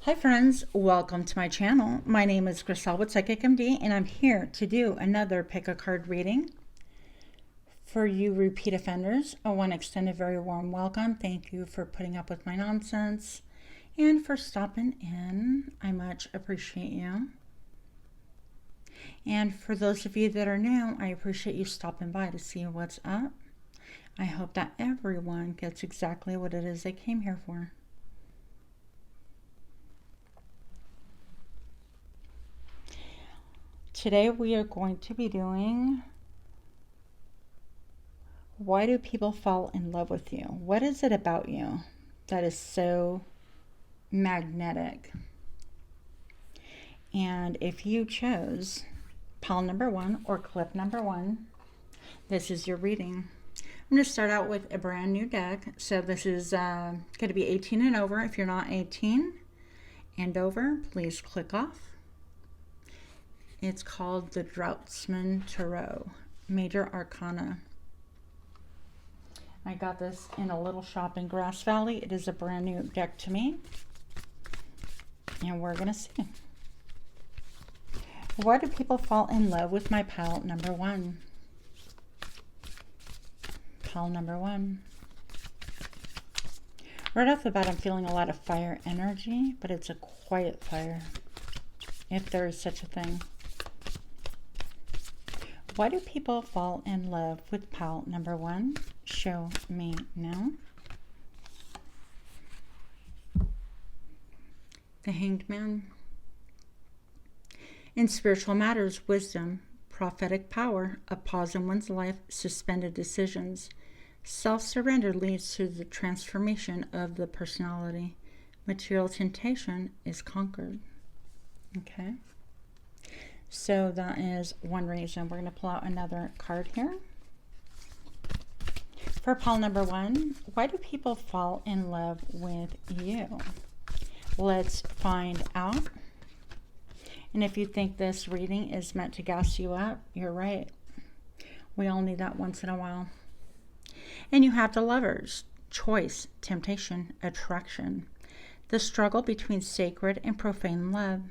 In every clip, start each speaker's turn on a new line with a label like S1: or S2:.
S1: Hi friends, welcome to my channel. My name is Crystal with Psychic MD and I'm here to do another pick a card reading. For you repeat offenders, I want to extend a very warm welcome. Thank you for putting up with my nonsense and for stopping in. I much appreciate you. And for those of you that are new, I appreciate you stopping by to see what's up. I hope that everyone gets exactly what it is they came here for. Today we are going to be doing, why do people fall in love with you? What is it about you that is so magnetic? And if you chose pile number 1 or clip number 1, this is your reading. I'm going to start out with a brand new deck. So this is going to be 18 and over. If you're not 18 and over, please click off. It's called the Housewives Tarot, Major Arcana. I got this in a little shop in Grass Valley. It is a brand new deck to me. And we're going to see. Why do people fall in love with my pile number 1? Pile number 1. Right off the bat, I'm feeling a lot of fire energy, but it's a quiet fire, if there is such a thing. Why do people fall in love with pile number 1? Show me now. The Hanged Man. In spiritual matters, wisdom, prophetic power, a pause in one's life, suspended decisions. Self-surrender leads to the transformation of the personality. Material temptation is conquered. Okay. So that is one reason. We're going to pull out another card here. For pile number 1, why do people fall in love with you? Let's find out. And if you think this reading is meant to gas you up, you're right. We all need that once in a while. And you have the Lovers, choice, temptation, attraction, the struggle between sacred and profane love,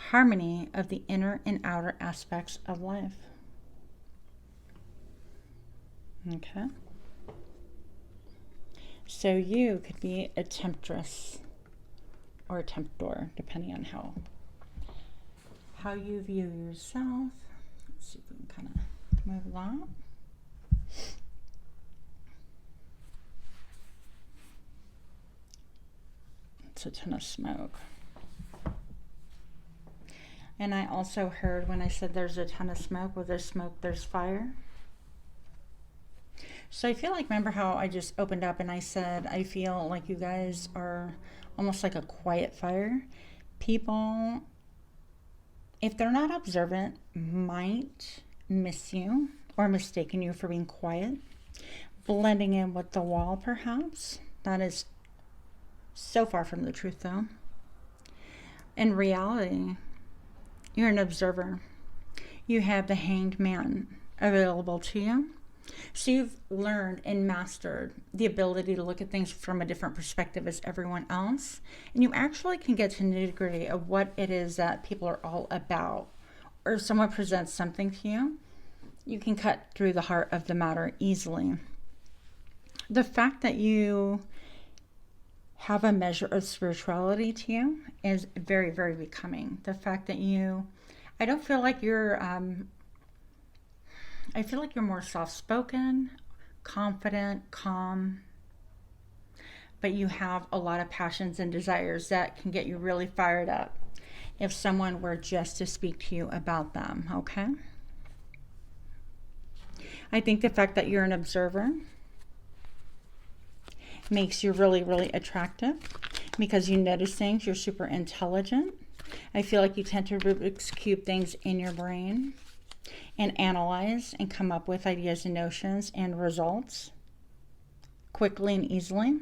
S1: harmony of the inner and outer aspects of life. Okay. So you could be a temptress or a tempter, depending on how you view yourself. Let's see if we can kind of move that. It's a ton of smoke. And I also heard when I said there's a ton of smoke, where there's smoke, there's fire. So I feel like, remember how I just opened up and I said, I feel like you guys are almost like a quiet fire. People, if they're not observant, might miss you or mistaken you for being quiet. Blending in with the wall, perhaps. That is so far from the truth, though. In reality, you're an observer. You have the Hanged Man available to you. So you've learned and mastered the ability to look at things from a different perspective as everyone else. And you actually can get to the nitty-gritty of what it is that people are all about. Or if someone presents something to you, you can cut through the heart of the matter easily. The fact that you have a measure of spirituality to you is very, very becoming. The fact that I don't feel like you're, I feel like you're more soft-spoken, confident, calm, but you have a lot of passions and desires that can get you really fired up if someone were just to speak to you about them, okay? I think the fact that you're an observer makes you really, really attractive because you notice things. You're super intelligent. I feel like you tend to Rubik's Cube things in your brain and analyze and come up with ideas and notions and results quickly and easily.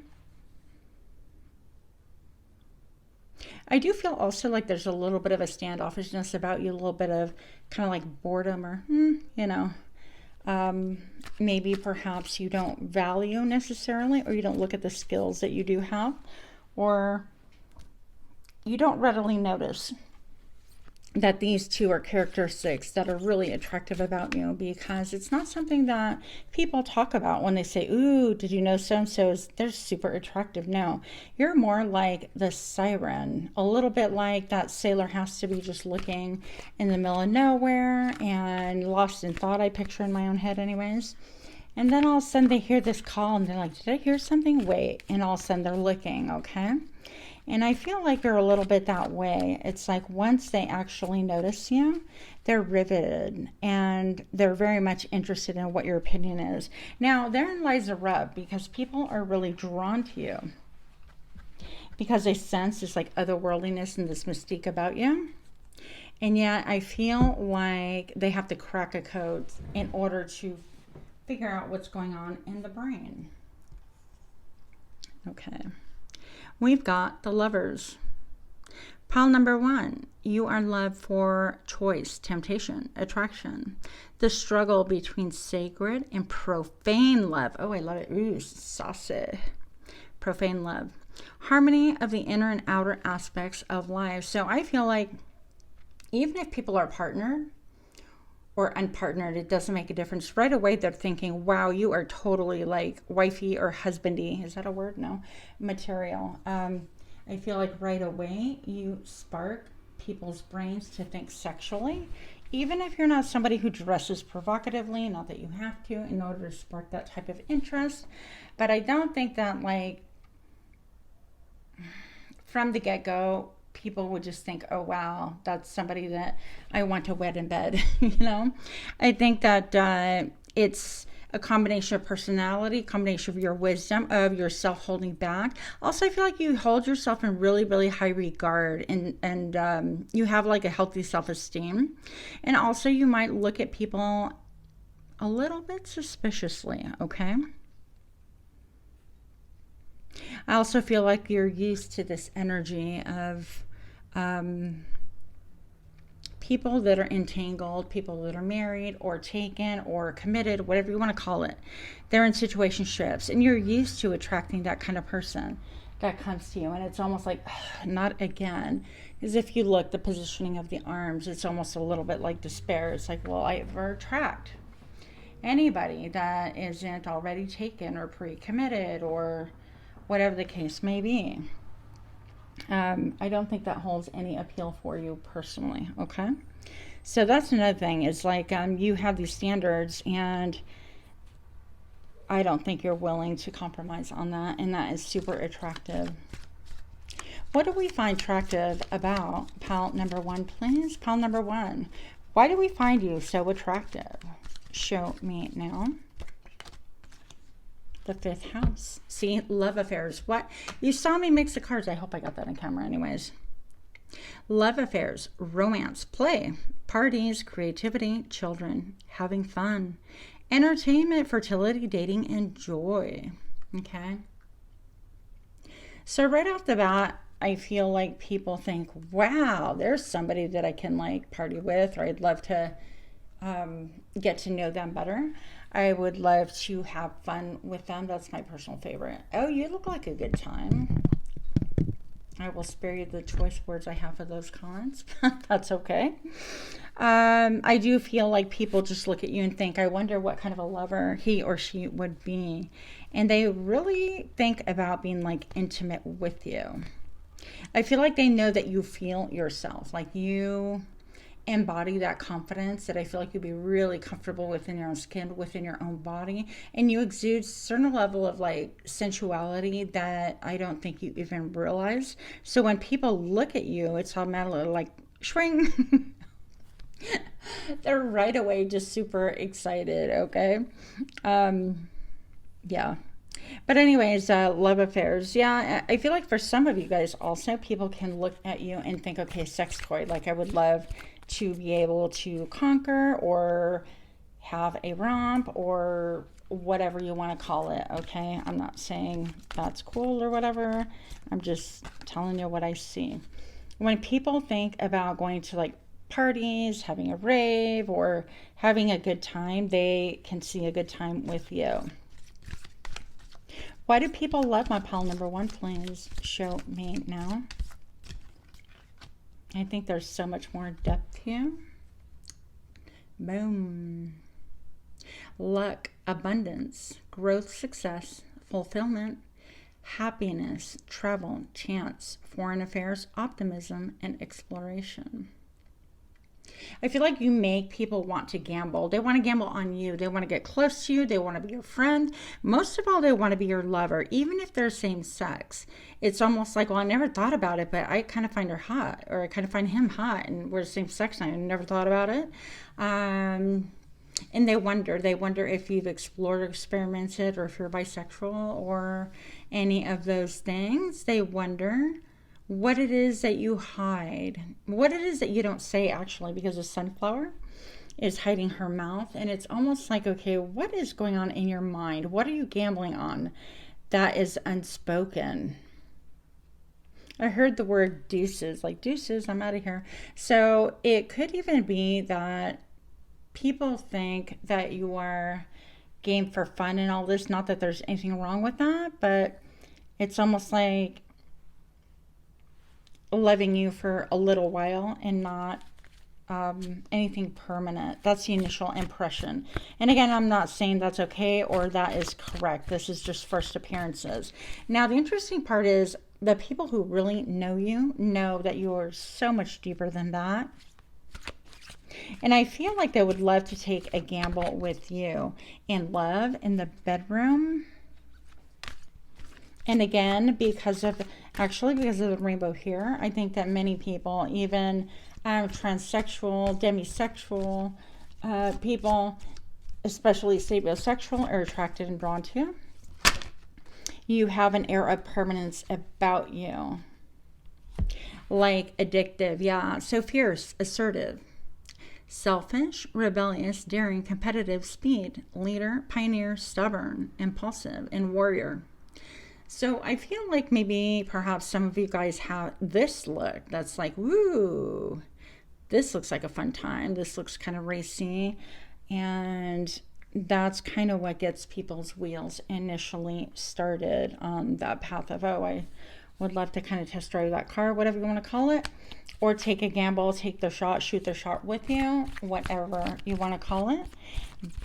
S1: I do feel also like there's a little bit of a standoffishness about you, a little bit of kind of like boredom or, you know, maybe perhaps you don't value necessarily, or you don't look at the skills that you do have, or you don't readily notice that these two are characteristics that are really attractive about you, because it's not something that people talk about when they say, ooh, did you know so-and-so's, they're super attractive. No, you're more like the siren, a little bit like that sailor has to be just looking in the middle of nowhere and lost in thought, I picture in my own head anyways. And then all of a sudden they hear this call and they're like, did I hear something? Wait. And all of a sudden they're looking, okay? And I feel like you're a little bit that way. It's like once they actually notice you, they're riveted and they're very much interested in what your opinion is. Now, therein lies a rub, because people are really drawn to you because they sense this like otherworldliness and this mystique about you. And yet I feel like they have to crack a code in order to figure out what's going on in the brain. Okay. We've got the Lovers. Pile number 1, you are loved for choice, temptation, attraction. The struggle between sacred and profane love. Oh, I love it. Ooh, saucy. Profane love. Harmony of the inner and outer aspects of life. So I feel like even if people are partnered or unpartnered, it doesn't make a difference. Right away, they're thinking, wow, you are totally like wifey or husbandy. Is that a word? No. Material. I feel like right away you spark people's brains to think sexually, even if you're not somebody who dresses provocatively, not that you have to in order to spark that type of interest. But I don't think that like from the get-go, people would just think, oh, wow, that's somebody that I want to wed in bed, you know? I think that it's a combination of personality, combination of your wisdom, of yourself holding back. Also, I feel like you hold yourself in really, really high regard, and you have like a healthy self-esteem. And also you might look at people a little bit suspiciously, okay? I also feel like you're used to this energy of people that are entangled, people that are married or taken or committed, whatever you want to call it. They're in situationships, and you're used to attracting that kind of person that comes to you. And it's almost like, not again. Because if you look, the positioning of the arms, it's almost a little bit like despair. It's like, well, I ever attract anybody that isn't already taken or pre-committed or whatever the case may be. I don't think that holds any appeal for you personally, okay? So that's another thing, is like you have these standards, and I don't think you're willing to compromise on that, and that is super attractive. What do we find attractive about pile number 1, please? Pile number 1. Why do we find you so attractive? Show me now. The 5th house. See, love affairs. What? You saw me mix the cards. I hope I got that on camera anyways. Love affairs, romance, play, parties, creativity, children, having fun, entertainment, fertility, dating, and joy. Okay. So right off the bat, I feel like people think, wow, there's somebody that I can like party with, or I'd love to get to know them better. I would love to have fun with them. That's my personal favorite. Oh, you look like a good time. I will spare you the choice words I have for those comments. That's okay. I do feel like people just look at you and think, I wonder what kind of a lover he or she would be. And they really think about being like intimate with you. I feel like they know that you feel yourself, like you embody that confidence that I feel like you'd be really comfortable within your own skin, within your own body, and you exude a certain level of like sensuality that I don't think you even realize. So when people look at you, it's automatically like swing. They're right away just super excited, okay? Yeah. But anyways, love affairs. Yeah, I feel like for some of you guys also, people can look at you and think, okay, sex toy. Like I would love to be able to conquer or have a romp or whatever you want to call it, okay? I'm not saying that's cool or whatever. I'm just telling you what I see. When people think about going to like parties, having a rave, or having a good time, they can see a good time with you. Why do people love my pile number 1, please? Show me now. I think there's so much more depth here. Boom. Luck, abundance, growth, success, fulfillment, happiness, travel, chance, foreign affairs, optimism, and exploration. I feel like you make people want to gamble. They want to gamble on you. They want to get close to you. They want to be your friend. Most of all, they want to be your lover, even if they're same sex. It's almost like, well, I never thought about it, but I kind of find her hot, or I kind of find him hot, and we're the same sex, and I never thought about it. And they wonder if you've explored or experimented, or if you're bisexual, or any of those things. They wonder what it is that you hide, what it is that you don't say, actually, because the sunflower is hiding her mouth. And it's almost like, okay, what is going on in your mind? What are you gambling on that is unspoken? I heard the word deuces, like deuces, I'm out of here. So it could even be that people think that you are game for fun and all this. Not that there's anything wrong with that, but it's almost like loving you for a little while and not anything permanent. That's the initial impression. And again, I'm not saying that's okay or that is correct. This is just first appearances. Now, the interesting part is the people who really know you know that you are so much deeper than that. And I feel like they would love to take a gamble with you in love, in the bedroom. And again, because of the rainbow here, I think that many people, even transsexual, demisexual people, especially sapiosexual, are attracted and drawn to. You have an air of permanence about you. Like addictive, yeah. So fierce, assertive, selfish, rebellious, daring, competitive, speed, leader, pioneer, stubborn, impulsive, and warrior. So I feel like maybe perhaps some of you guys have this look that's like, woo, this looks like a fun time. This looks kind of racy. And that's kind of what gets people's wheels initially started on that path of, oh, I would love to kind of test drive that car, whatever you want to call it. Or take a gamble, take the shot, shoot the shot with you, whatever you want to call it.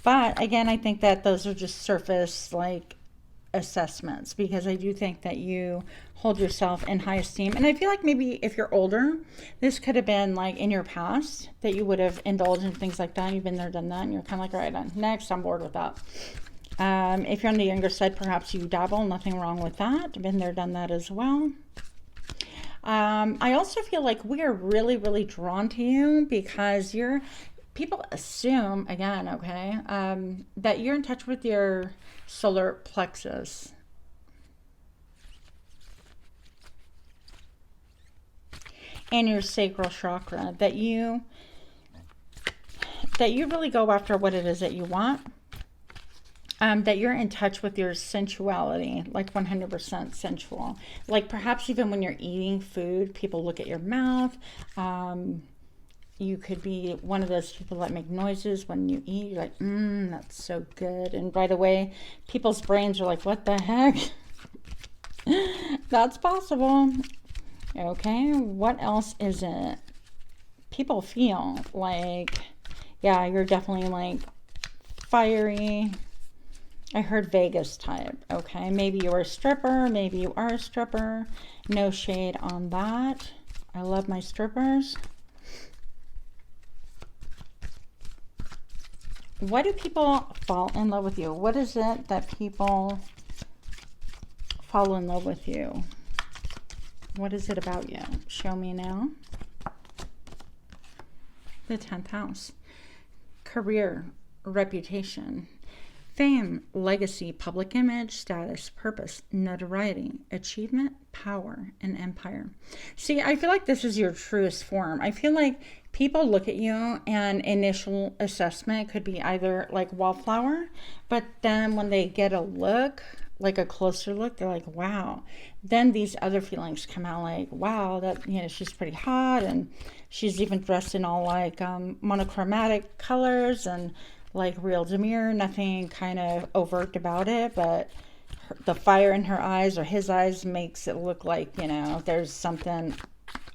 S1: But again, I think that those are just surface, like, assessments, because I do think that you hold yourself in high esteem. And I feel like maybe if you're older, this could have been like in your past that you would have indulged in things like that. You've been there, done that, and you're kind of like, all right, on next, I'm bored with that. If you're on the younger side, perhaps you dabble, nothing wrong with that. Been there, done that as well. I also feel like we are really, really drawn to you because people assume, again, okay, that you're in touch with your solar plexus. And your sacral chakra, that you really go after what it is that you want. That you're in touch with your sensuality, like 100% sensual. Like perhaps even when you're eating food, people look at your mouth. You could be one of those people that make noises when you eat. You're like, that's so good. And right away, people's brains are like, what the heck? That's possible. Okay, what else is it? People feel like, yeah, you're definitely like fiery. I heard Vegas type. Okay, maybe you're a stripper. Maybe you are a stripper. No shade on that. I love my strippers. Why do people fall in love with you? What is it that people fall in love with you? What is it about you? Show me now. The 10th house. Career, reputation, fame, legacy, public image, status, purpose, notoriety, achievement, power, and empire. See, I feel like this is your truest form. I feel like people look at you and initial assessment could be either like wallflower, but then when they get a look, like a closer look, they're like, wow. Then these other feelings come out like, wow, that, you know, she's pretty hot, and she's even dressed in all like monochromatic colors and like real demure, nothing kind of overt about it, but the fire in her eyes or his eyes makes it look like, you know, there's something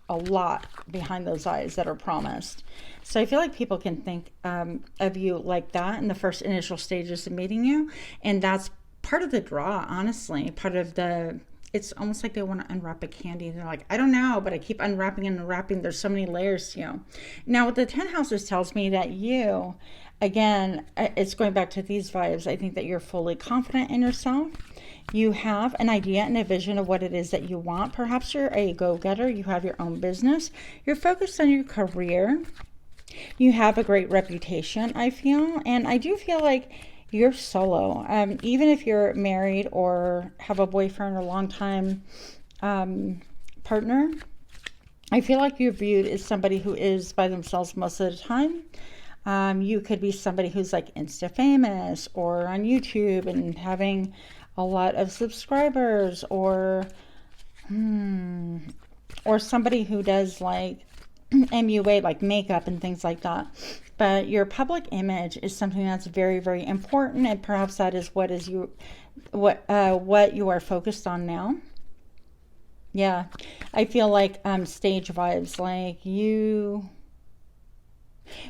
S1: a lot behind those eyes that are promised. So I feel like people can think of you like that in the first initial stages of meeting you. And that's part of the draw, honestly. Part of the, it's almost like they want to unwrap a candy. They're like, I don't know, but I keep unwrapping and unwrapping. There's so many layers to you. Now, what the 10 houses tells me that you, again, it's going back to these vibes. I think that you're fully confident in yourself. You have an idea and a vision of what it is that you want. Perhaps you're a go-getter. You have your own business. You're focused on your career. You have a great reputation, I feel. And I do feel like you're solo. Even if you're married or have a boyfriend or long-time partner, I feel like you're viewed as somebody who is by themselves most of the time. You could be somebody who's like Insta famous or on YouTube and having a lot of subscribers, or somebody who does like MUA, like makeup and things like that. But your public image is something that's very, very important, and perhaps that is what you are focused on now. Yeah, I feel like stage vibes, like you.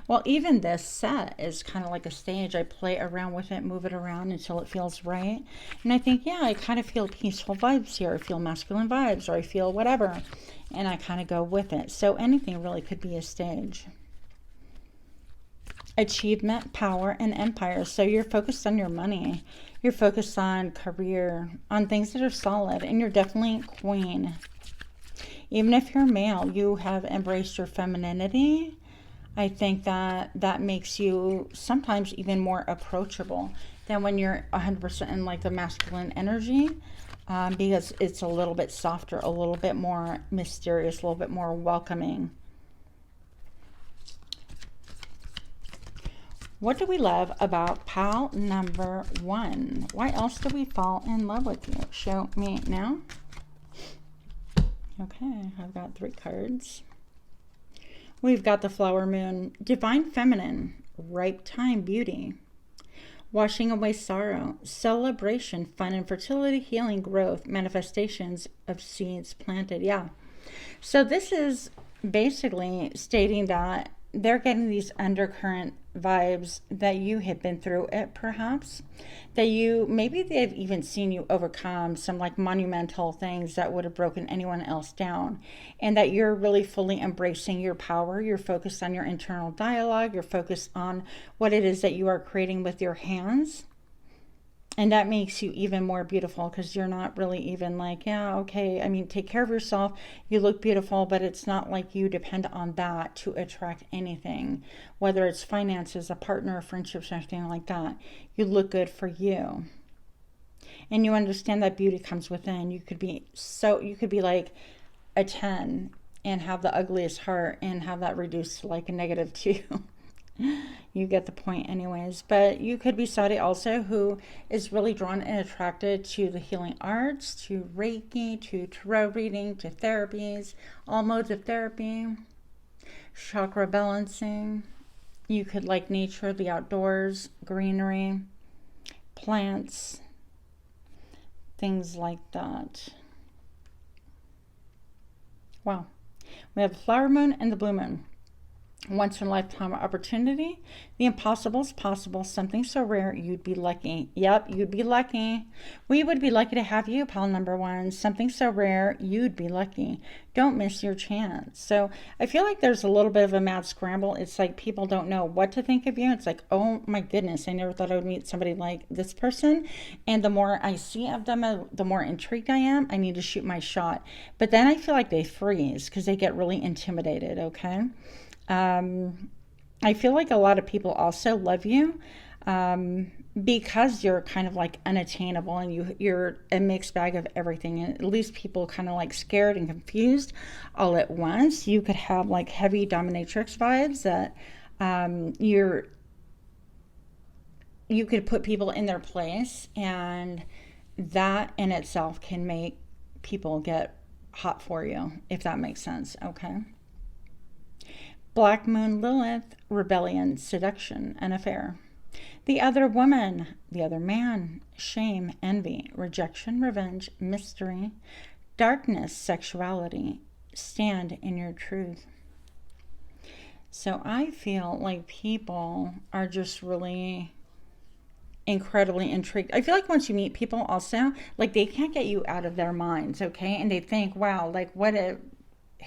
S1: Well, even this set is kind of like a stage. I play around with it, move it around until it feels right. And I think, yeah, I kind of feel peaceful vibes here. I feel masculine vibes, or I feel whatever. And I kind of go with it. So anything really could be a stage. Achievement, power, and empire. So you're focused on your money. You're focused on career, on things that are solid. And you're definitely queen. Even if you're male, you have embraced your femininity. I think that that makes you sometimes even more approachable than when you're 100% in like the masculine energy, because it's a little bit softer, a little bit more mysterious, a little bit more welcoming. What do we love about pal number 1? Why else do we fall in love with you? Show me now. Okay, I've got 3 cards. We've got the flower moon, divine feminine, ripe time beauty, washing away sorrow, celebration, fun and fertility, healing, growth, manifestations of seeds planted. Yeah. So this is basically stating that they're getting these undercurrent vibes that you have been through it, perhaps, that you, maybe they've even seen you overcome some like monumental things that would have broken anyone else down, and that you're really fully embracing your power. You're focused on your internal dialogue. You're focused on what it is that you are creating with your hands. And that makes you even more beautiful, because you're not really even like, yeah, okay, I mean, take care of yourself. You look beautiful, but it's not like you depend on that to attract anything, whether it's finances, a partner, friendships, or anything like that. You look good for you. And you understand that beauty comes within. You could be like a 10 and have the ugliest heart and have that reduced to like a -2. You get the point anyways. But you could be somebody also who is really drawn and attracted to the healing arts, to Reiki, to tarot reading, to therapies, all modes of therapy, chakra balancing. You could like nature, the outdoors, greenery, plants, things like that. Wow. We have the flower moon and the blue moon. Once in a lifetime opportunity. The impossible is possible. Something so rare, you'd be lucky. Yep, you'd be lucky. We would be lucky to have you, pal number 1. Something so rare, you'd be lucky. Don't miss your chance. So I feel like there's a little bit of a mad scramble. It's like people don't know what to think of you. It's like, oh my goodness, I never thought I would meet somebody like this person. And the more I see of them, the more intrigued I am. I need to shoot my shot. But then I feel like they freeze because they get really intimidated, okay? I feel like a lot of people also love you because you're kind of like unattainable, and you're a mixed bag of everything. And at least people kind of like scared and confused all at once. You could have like heavy dominatrix vibes that you could put people in their place, and that in itself can make people get hot for you, if that makes sense. Okay. Black moon Lilith, rebellion, seduction, and affair. The other woman, the other man, shame, envy, rejection, revenge, mystery, darkness, sexuality, stand in your truth. So I feel like people are just really incredibly intrigued. I feel like once you meet people also, like they can't get you out of their minds, okay? And they think, wow, like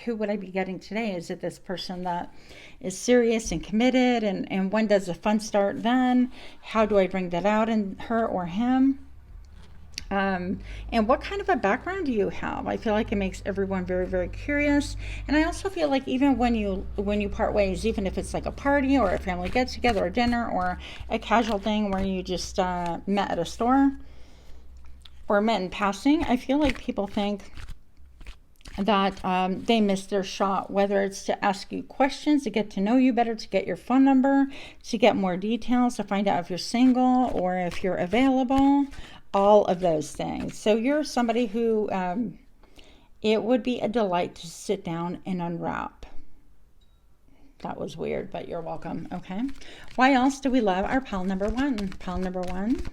S1: who would I be getting today? Is it this person that is serious and committed? And when does the fun start then? How do I bring that out in her or him? And what kind of a background do you have? I feel like it makes everyone very, very curious. And I also feel like even when you part ways, even if it's like a party or a family get together or dinner or a casual thing where you just met at a store or met in passing, I feel like people think that they missed their shot, whether it's to ask you questions, to get to know you better, to get your phone number, to get more details, to find out if you're single or if you're available, all of those things. So you're somebody who it would be a delight to sit down and unwrap. That was weird, but you're welcome. Okay. Why else do we love our pile number one? Pile number one.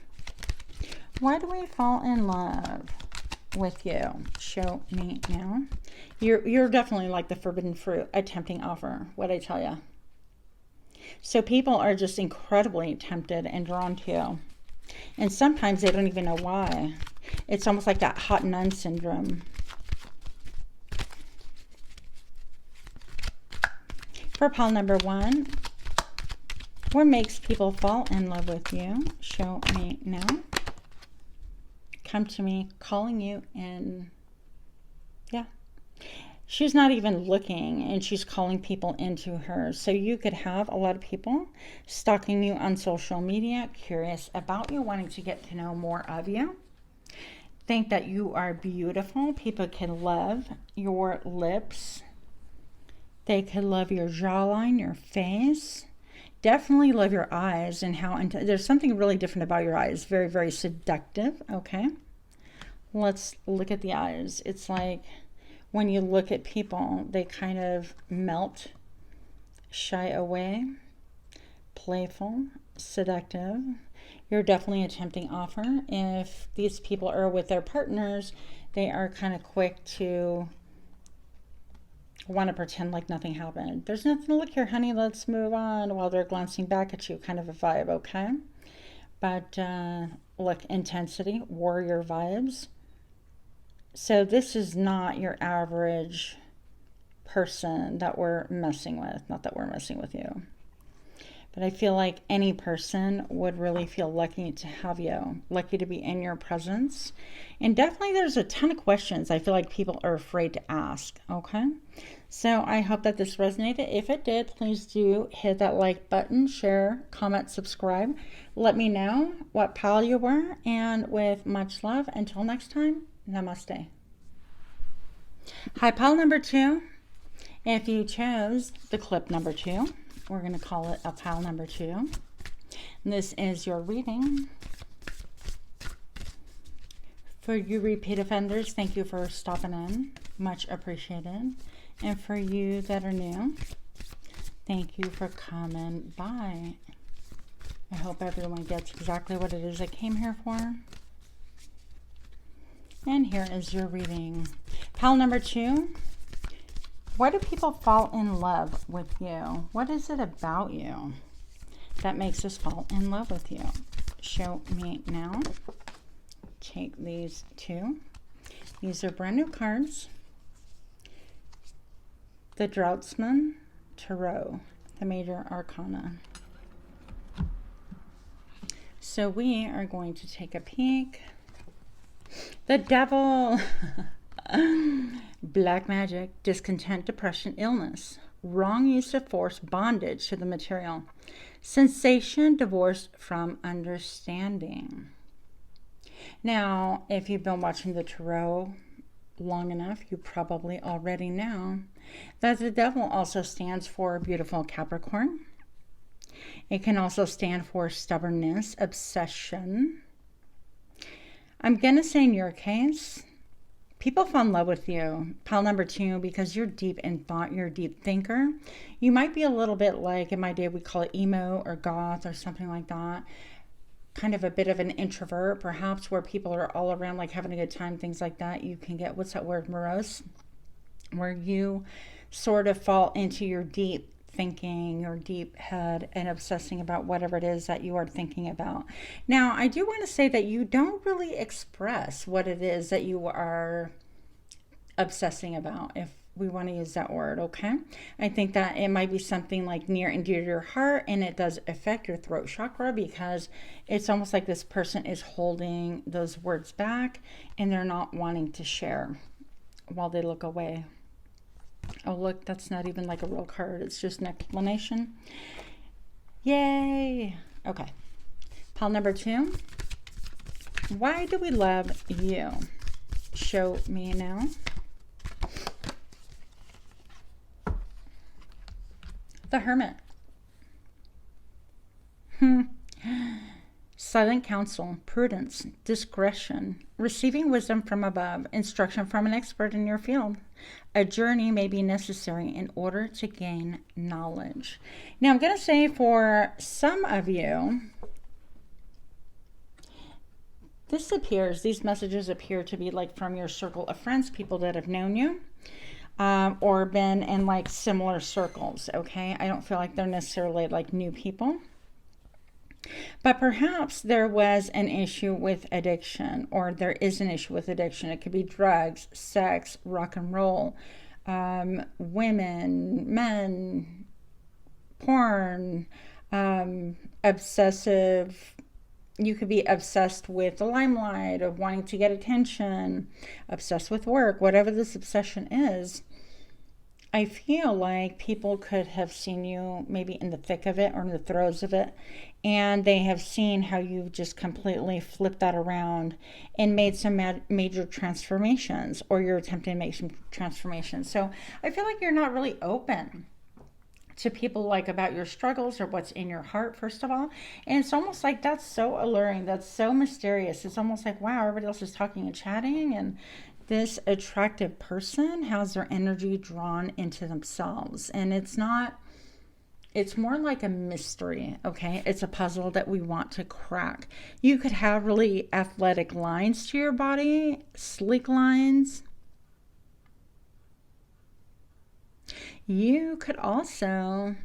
S1: Why do we fall in love with you? Show me now. You're definitely like the forbidden fruit, a tempting offer. What'd I tell you? So people are just incredibly tempted and drawn to you. And sometimes they don't even know why. It's almost like that hot nun syndrome. For pile number one, what makes people fall in love with you? Show me now. Come to me, calling you in. Yeah. She's not even looking, and she's calling people into her. So you could have a lot of people stalking you on social media, curious about you, wanting to get to know more of you. Think that you are beautiful. People can love your lips. They could love your jawline, your face. Definitely love your eyes and how there's something really different about your eyes. Very, very seductive. Okay. Let's look at the eyes. It's like when you look at people, they kind of melt, shy away, playful, seductive. You're definitely a tempting offer. If these people are with their partners, they are kind of quick to want to pretend like nothing happened. There's nothing to look here, honey. Let's move on, while they're glancing back at you, kind of a vibe, okay? But look, intensity, warrior vibes. So this is not your average person that we're messing with. Not that we're messing with you. But I feel like any person would really feel lucky to have you, lucky to be in your presence. And definitely there's a ton of questions I feel like people are afraid to ask, okay? So I hope that this resonated. If it did, please do hit that like button, share, comment, subscribe. Let me know what pile you were. And with much love, until next time, namaste. Hi, pile number two. If you chose the clip number two, we're going to call it a pile number two. And this is your reading. For you repeat offenders, thank you for stopping in. Much appreciated. And for you that are new, thank you for coming by. I hope everyone gets exactly what it is I came here for. And here is your reading. Pile number two. Why do people fall in love with you? What is it about you that makes us fall in love with you? Show me now. Take these two. These are brand new cards. The Draughtsman Tarot, the Major Arcana. So we are going to take a peek. The Devil. Black magic, discontent, depression, illness, wrong use of force, bondage to the material, sensation, divorce from understanding. Now, if you've been watching the tarot long enough, you probably already know that the Devil also stands for beautiful Capricorn. It can also stand for stubbornness, obsession. I'm going to say in your case, people fall in love with you, pile number two, because you're deep in thought, you're a deep thinker. You might be a little bit like, in my day, we call it emo or goth or something like that. Kind of a bit of an introvert, perhaps, where people are all around, like having a good time, things like that. You can get, what's that word, morose? where you sort of fall into your deep thinking, your deep head, and obsessing about whatever it is that you are thinking about. Now, I do want to say that you don't really express what it is that you are obsessing about, if we want to use that word, okay? I think that it might be something like near and dear to your heart, and it does affect your throat chakra, because it's almost like this person is holding those words back and they're not wanting to share while they look away. Oh, look, that's not even like a real card. It's just an explanation. Yay. Okay. Pile number 2. Why do we love you? Show me now. The Hermit. Silent counsel, prudence, discretion, receiving wisdom from above, instruction from an expert in your field. A journey may be necessary in order to gain knowledge. Now, I'm going to say for some of you, these messages appear to be like from your circle of friends, people that have known you, or been in like similar circles, okay? I don't feel like they're necessarily like new people. But perhaps there was an issue with addiction, or there is an issue with addiction. It could be drugs, sex, rock and roll, women, men, porn, obsessive. You could be obsessed with the limelight, of wanting to get attention, obsessed with work, whatever this obsession is. I feel like people could have seen you maybe in the thick of it or in the throes of it, and they have seen how you've just completely flipped that around and made some major transformations, or you're attempting to make some transformations. So I feel like you're not really open to people like about your struggles or what's in your heart, first of all. And it's almost like that's so alluring, that's so mysterious. It's almost like, wow, everybody else is talking and chatting, and this attractive person has their energy drawn into themselves. And it's more like a mystery, okay? It's a puzzle that we want to crack. You could have really athletic lines to your body, sleek lines. You could also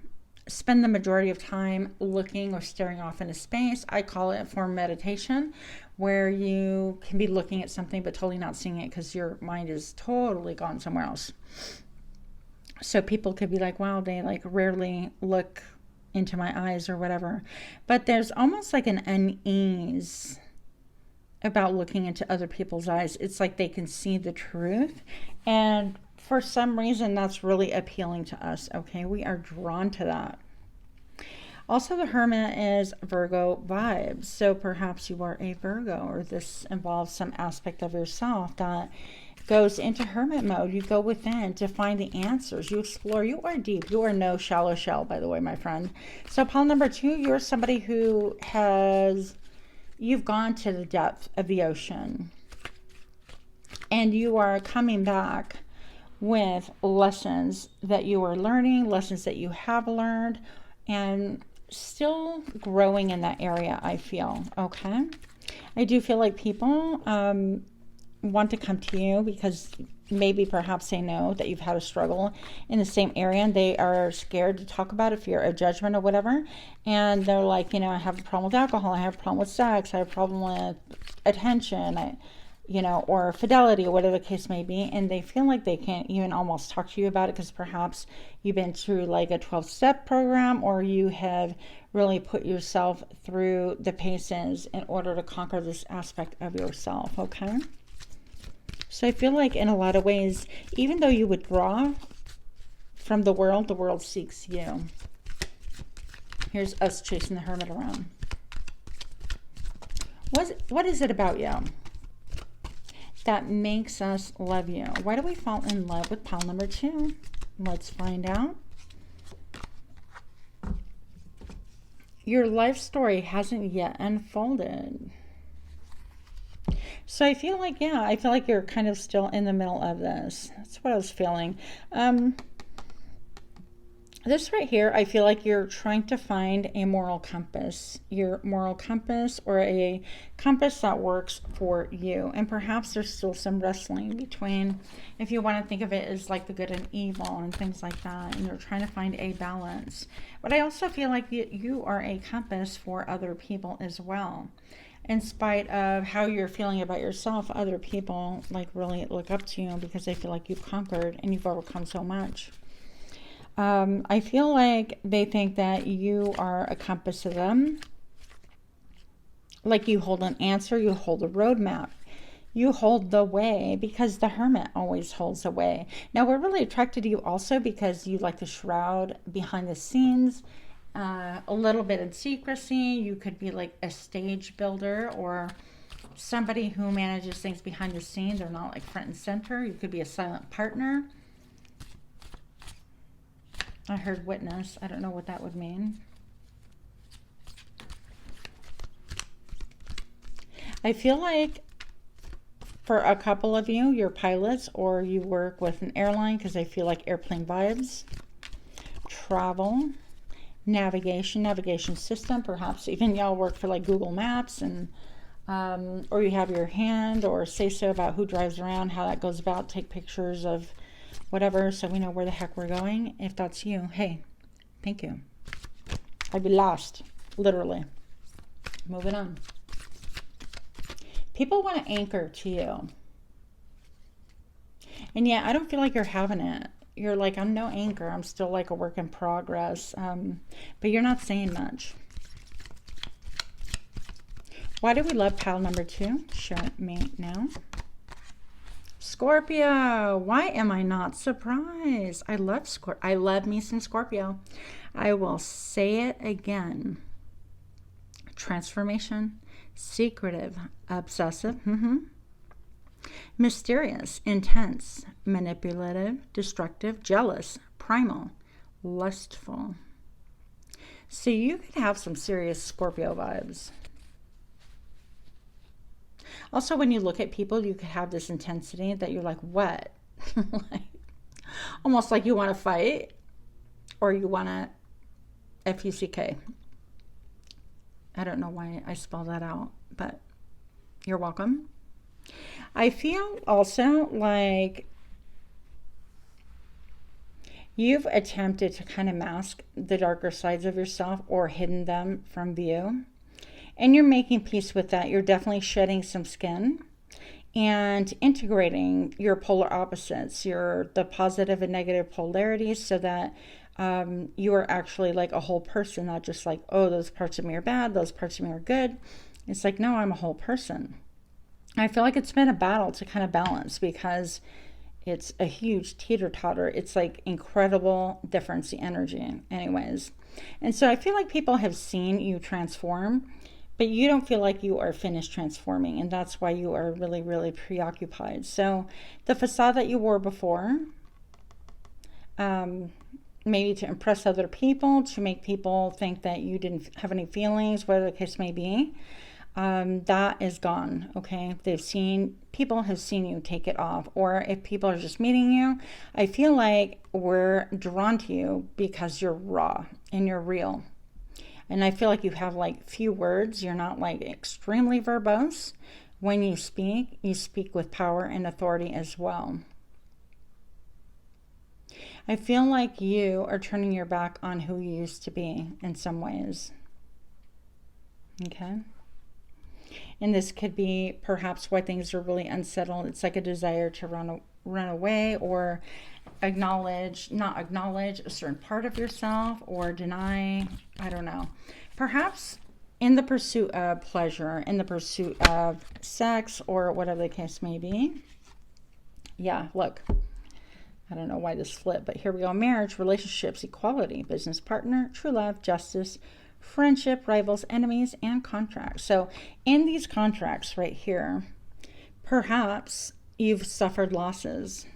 S1: spend the majority of time looking or staring off into space. I call it for meditation, where you can be looking at something but totally not seeing it because your mind is totally gone somewhere else. So people could be like, wow, they like rarely look into my eyes or whatever. But there's almost like an unease about looking into other people's eyes. It's like they can see the truth. And for some reason, that's really appealing to us, okay? We are drawn to that. Also, the Hermit is Virgo vibes. So perhaps you are a Virgo, or this involves some aspect of yourself that goes into Hermit mode. You go within to find the answers. You explore. You are deep. You are no shallow shell, by the way, my friend. So pile number 2, you're somebody who you've gone to the depth of the ocean. And you are coming back with lessons that you are learning, lessons that you have learned, and still growing in that area, I feel, okay? I do feel like people want to come to you because maybe perhaps they know that you've had a struggle in the same area, and they are scared to talk about it, fear of judgment or whatever. And they're like, I have a problem with alcohol, I have a problem with sex, I have a problem with attention, or fidelity, or whatever the case may be, and they feel like they can't even almost talk to you about it because perhaps you've been through like a 12-step program, or you have really put yourself through the paces in order to conquer this aspect of yourself, okay? So I feel like in a lot of ways, even though you withdraw from the world seeks you. Here's us chasing the Hermit around. What is it about you that makes us love you? Why do we fall in love with pile number 2? Let's find out. Your life story hasn't yet unfolded. So I feel like, you're kind of still in the middle of this. That's what I was feeling. This right here, I feel like you're trying to find a moral compass, your moral compass, or a compass that works for you. And perhaps there's still some wrestling between, if you want to think of it as like the good and evil and things like that, and you're trying to find a balance. But I also feel like you are a compass for other people as well. In spite of how you're feeling about yourself, other people like really look up to you because they feel like you've conquered and you've overcome so much. I feel like they think that you are a compass to them. Like you hold an answer, you hold a roadmap, you hold the way, because the Hermit always holds the way. Now, we're really attracted to you also because you like the shroud behind the scenes, a little bit in secrecy. You could be like a stage builder or somebody who manages things behind the scenes. They're not like front and center. You could be a silent partner. I heard witness. I don't know what that would mean. I feel like for a couple of you, you're pilots or you work with an airline, because I feel like airplane vibes. Travel, navigation system. Perhaps even y'all work for like Google Maps, and or you have your hand or say so about who drives around, how that goes about, take pictures of whatever, so we know where the heck we're going. If that's you, hey, thank you. I'd be lost, literally. Moving on. People want to anchor to you. And yeah, I don't feel like you're having it. You're like, I'm no anchor. I'm still like a work in progress. But you're not saying much. Why do we love pile number 2? Show me now. Scorpio, why am I not surprised? I love me some Scorpio. I will say it again. Transformation, secretive, obsessive, mysterious, intense, manipulative, destructive, jealous, primal, lustful. So you could have some serious Scorpio vibes. Also, when you look at people, you could have this intensity that you're like, what? Like, almost like you want to fight, or you want to F-U-C-K. I don't know why I spelled that out, but you're welcome. I feel also like you've attempted to kind of mask the darker sides of yourself or hidden them from view. And you're making peace with that. You're definitely shedding some skin and integrating your polar opposites, the positive and negative polarities, so that you are actually like a whole person, not just like, oh, those parts of me are bad, those parts of me are good. It's like, no, I'm a whole person. I feel like it's been a battle to kind of balance, because it's a huge teeter-totter. It's like incredible difference in energy anyways. And so I feel like people have seen you transform, but you don't feel like you are finished transforming, and that's why you are really, really preoccupied. So the facade that you wore before, maybe to impress other people, to make people think that you didn't have any feelings, whatever the case may be, that is gone. Okay, people have seen you take it off. Or if people are just meeting you, I feel like we're drawn to you because you're raw and you're real. And I feel like you have like few words. You're not like extremely verbose. When you speak with power and authority as well. I feel like you are turning your back on who you used to be in some ways. Okay. And this could be perhaps why things are really unsettled. It's like a desire to run away, or not acknowledge a certain part of yourself, or deny, I don't know. Perhaps in the pursuit of pleasure, in the pursuit of sex, or whatever the case may be. Yeah, look. I don't know why this flipped, but here we go. Marriage, relationships, equality, business partner, true love, justice, friendship, rivals, enemies, and contracts. So in these contracts right here, perhaps you've suffered losses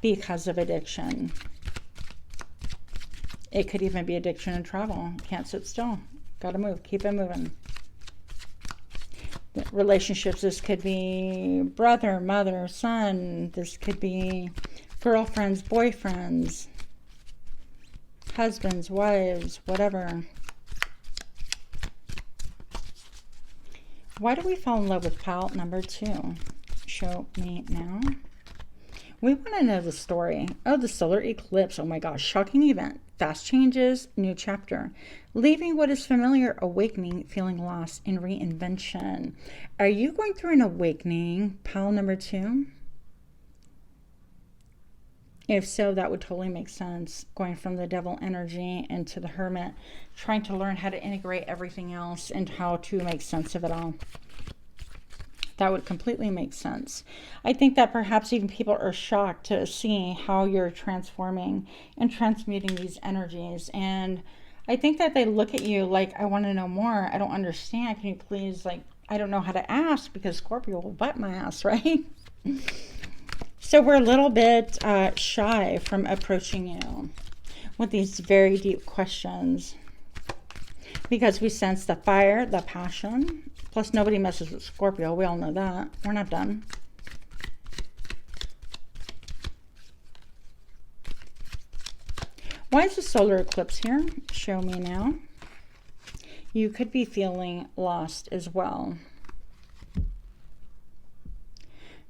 S1: because of addiction. It could even be addiction and travel. Can't sit still. Got to move. Keep it moving. Relationships, this could be brother, mother, son. This could be girlfriends, boyfriends, husbands, wives, whatever. Why do we fall in love with pile number 2? Show me now. We want to know the story. Oh, the solar eclipse. Oh my gosh, shocking event. Fast changes, new chapter. Leaving what is familiar, awakening, feeling lost, and reinvention. Are you going through an awakening? Pile number 2? If so, that would totally make sense. Going from the devil energy into the hermit, trying to learn how to integrate everything else and how to make sense of it all. That would completely make sense. I think that perhaps even people are shocked to see how you're transforming and transmuting these energies. And I think that they look at you like, I want to know more. I don't understand. Can you please, like, I don't know how to ask because Scorpio will bite my ass, right? So we're a little bit shy from approaching you with these very deep questions because we sense the fire, the passion. Plus, nobody messes with Scorpio. We all know that. We're not done. Why is the solar eclipse here? Show me now. You could be feeling lost as well.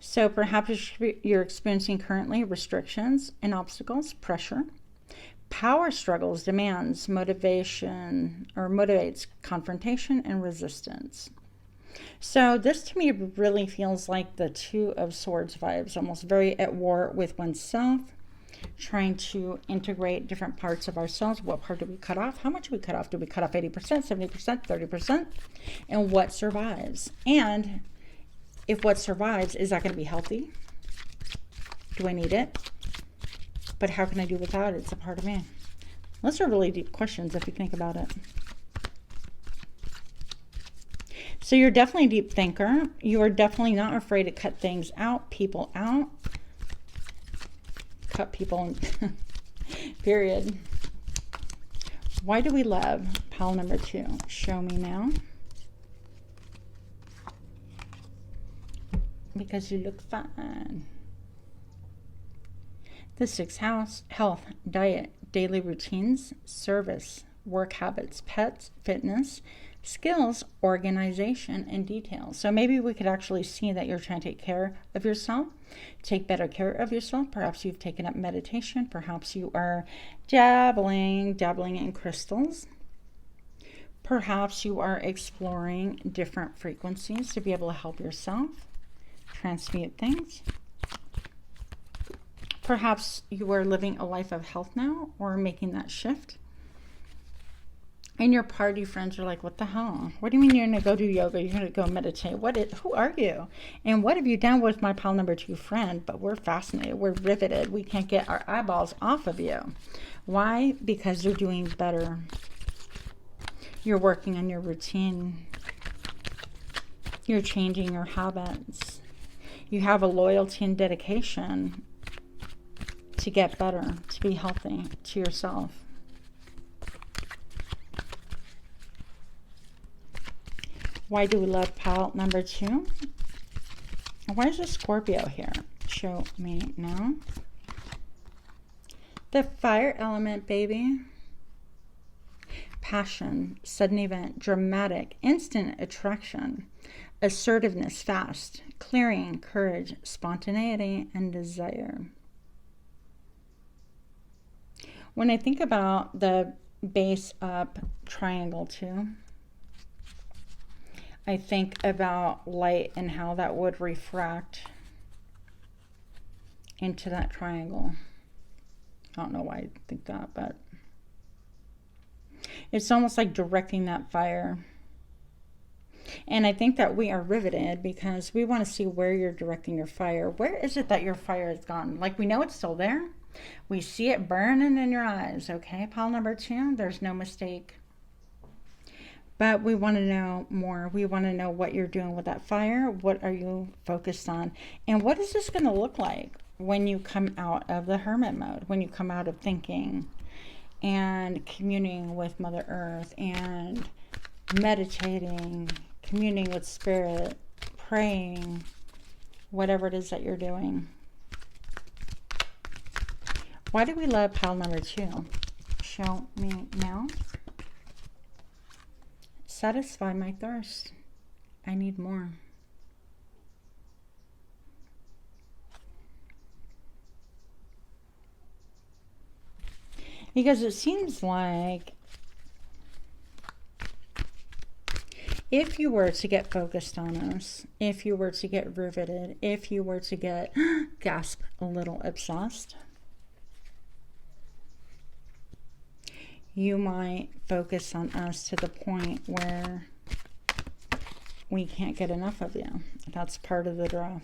S1: So perhaps you're experiencing currently restrictions and obstacles, pressure, power struggles, demands, motivation, or motivates confrontation and resistance. So this to me really feels like the Two of Swords vibes, almost very at war with oneself, trying to integrate different parts of ourselves. What part do we cut off? How much do we cut off? Do we cut off 80%, 70%, 30%? And what survives? And if what survives, is that going to be healthy? Do I need it? But how can I do without it? It's a part of me. Those are really deep questions if you think about it. So you're definitely a deep thinker. You are definitely not afraid to cut things out, people out. Cut people, period. Why do we love? Pile number 2. Show me now. Because you look fine. The 6th house, health, diet, daily routines, service, work habits, pets, fitness, skills, organization, and details. So maybe we could actually see that you're trying to take care of yourself, take better care of yourself. Perhaps you've taken up meditation. Perhaps you are dabbling in crystals. Perhaps you are exploring different frequencies to be able to help yourself transmute things. Perhaps you are living a life of health now or making that shift. And your party friends are like, what the hell? What do you mean you're going to go do yoga? You're going to go meditate? Who are you? And what have you done with my pile number 2 friend? But we're fascinated. We're riveted. We can't get our eyeballs off of you. Why? Because you're doing better. You're working on your routine. You're changing your habits. You have a loyalty and dedication to get better, to be healthy, to yourself. Why do we love pile number 2? Why is a Scorpio here? Show me now. The fire element, baby. Passion, sudden event, dramatic, instant attraction, assertiveness, fast, clearing, courage, spontaneity, and desire. When I think about the base up triangle too, I think about light and how that would refract into that triangle. I don't know why I think that, but it's almost like directing that fire. And I think that we are riveted because we want to see where you're directing your fire. Where is it that your fire has gone? Like, we know it's still there. We see it burning in your eyes, okay? Pile number 2, there's no mistake. But we want to know more. We want to know what you're doing with that fire. What are you focused on? And what is this going to look like when you come out of the hermit mode? When you come out of thinking and communing with Mother Earth and meditating, communing with Spirit, praying, whatever it is that you're doing. Why do we love pile number 2? Show me now. Satisfy my thirst. I need more. Because it seems like if you were to get focused on us, if you were to get riveted, if you were to get, gasp, a little obsessed, you might focus on us to the point where we can't get enough of you. That's part of the draw,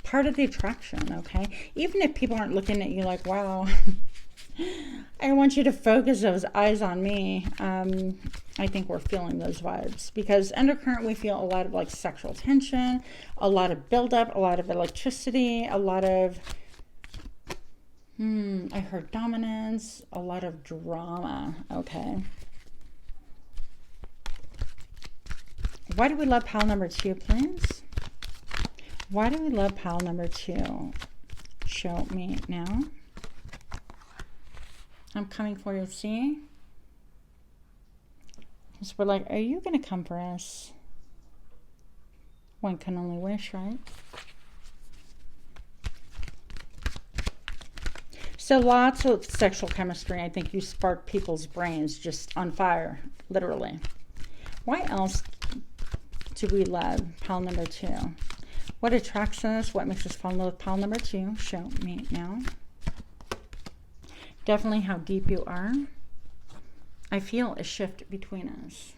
S1: part of the attraction, okay? Even if people aren't looking at you like, wow, I want you to focus those eyes on me. I think we're feeling those vibes because undercurrent, we feel a lot of like sexual tension, a lot of buildup, a lot of electricity, a lot of, I heard dominance, a lot of drama, okay? Why do we love pile number 2, please? Why do we love pile number 2? Show me now. I'm coming for you, see? So we're like, are you going to come for us? One can only wish, right? So lots of sexual chemistry. I think you spark people's brains just on fire, literally. Why else do we love pile number 2? What attracts us? What makes us fall in love with pile number 2? Show me now. Definitely how deep you are. I feel a shift between us.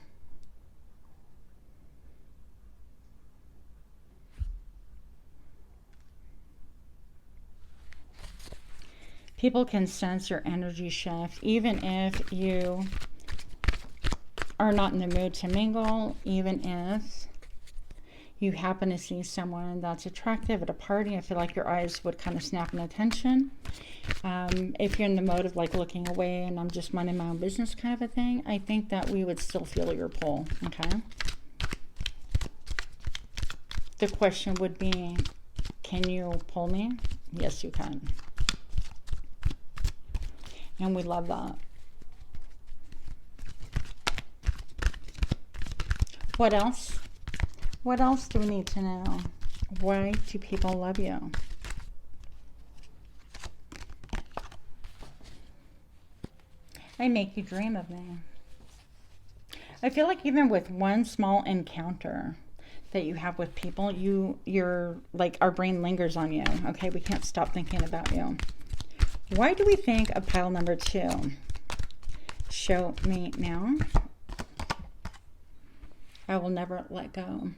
S1: People can sense your energy shift, even if you are not in the mood to mingle, even if you happen to see someone that's attractive at a party. I feel like your eyes would kind of snap in attention. If you're in the mode of like looking away and I'm just minding my own business kind of a thing, I think that we would still feel your pull, okay? The question would be, can you pull me? Yes, you can. And we love that. What else? What else do we need to know? Why do people love you? I make you dream of me. I feel like even with one small encounter that you have with people, you're like, our brain lingers on you. Okay, we can't stop thinking about you. Why do we think of pile number 2? Show me now. I will never let go.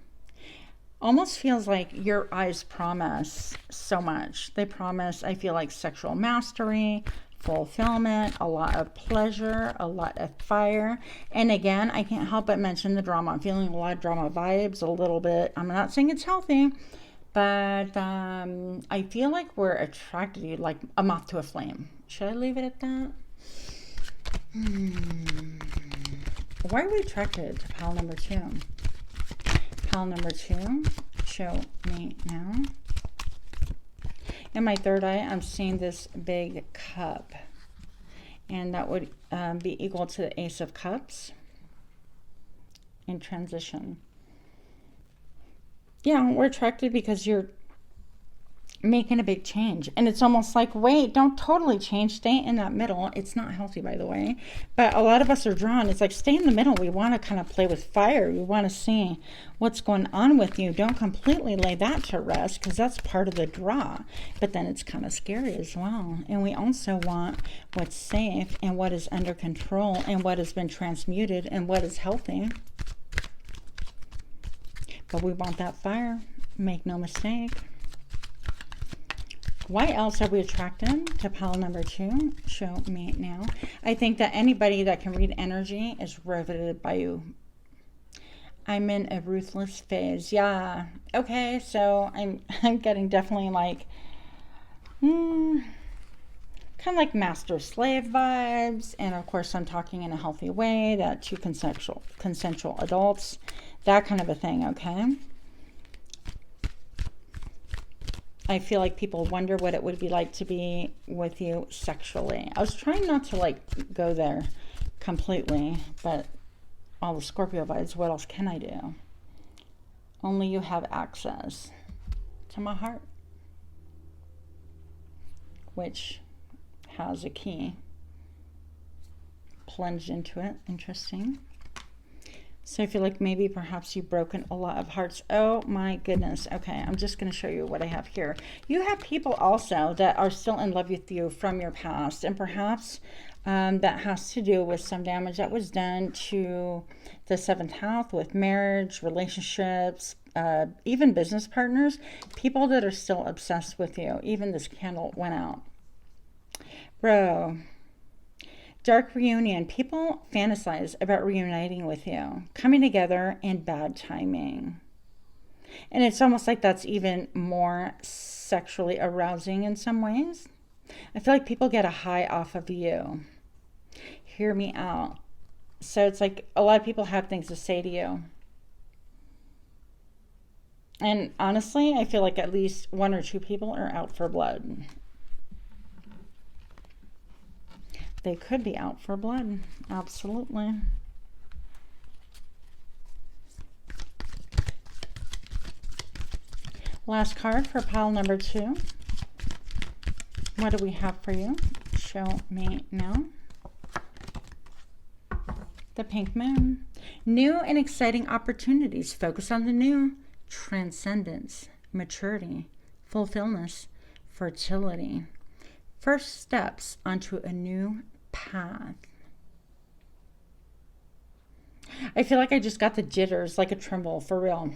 S1: Almost feels like your eyes promise so much. They promise, I feel like, sexual mastery, fulfillment, a lot of pleasure, a lot of fire. And again, I can't help but mention the drama. I'm feeling a lot of drama vibes, a little bit. I'm not saying it's healthy, but I feel like we're attracted to you like a moth to a flame. Should I leave it at that? Why are we attracted to pile number 2? Pile number 2, show me now. In my third eye, I'm seeing this big cup. And that would be equal to the Ace of Cups in transition. Yeah, we're attracted because you're making a big change. And it's almost like, wait, don't totally change. Stay in that middle. It's not healthy, by the way. But a lot of us are drawn. It's like, stay in the middle. We want to kind of play with fire. We want to see what's going on with you. Don't completely lay that to rest because that's part of the draw. But then it's kind of scary as well. And we also want what's safe and what is under control and what has been transmuted and what is healthy. But we want that fire. Make no mistake. Why else are we attracted to pile number 2? Show me now. I think that anybody that can read energy is riveted by you. I'm in a ruthless phase. Yeah. Okay, so I'm getting definitely like kind of like master-slave vibes. And of course, I'm talking in a healthy way, that 2 consensual adults, that kind of a thing, okay? I feel like people wonder what it would be like to be with you sexually. I was trying not to like go there completely, but all the Scorpio vibes, what else can I do? Only you have access to my heart, which has a key plunged into it. Interesting. So I feel like maybe perhaps you've broken a lot of hearts. Oh my goodness. Okay, I'm just going to show you what I have here. You have people also that are still in love with you from your past, and perhaps that has to do with some damage that was done to the seventh house with marriage, relationships, even business partners, people that are still obsessed with you. Even this candle went out. Bro. Dark reunion. People fantasize about reuniting with you, coming together in bad timing. And it's almost like that's even more sexually arousing in some ways. I feel like people get a high off of you. Hear me out. So it's like a lot of people have things to say to you. And honestly, I feel like at least one or two people are out for blood. They could be out for blood. Absolutely. Last card for pile number 2. What do we have for you? Show me now. The pink moon. New and exciting opportunities. Focus on the new. Transcendence, maturity, fulfillment, fertility. First steps onto a new path. I feel like I just got the jitters, like a tremble, for real.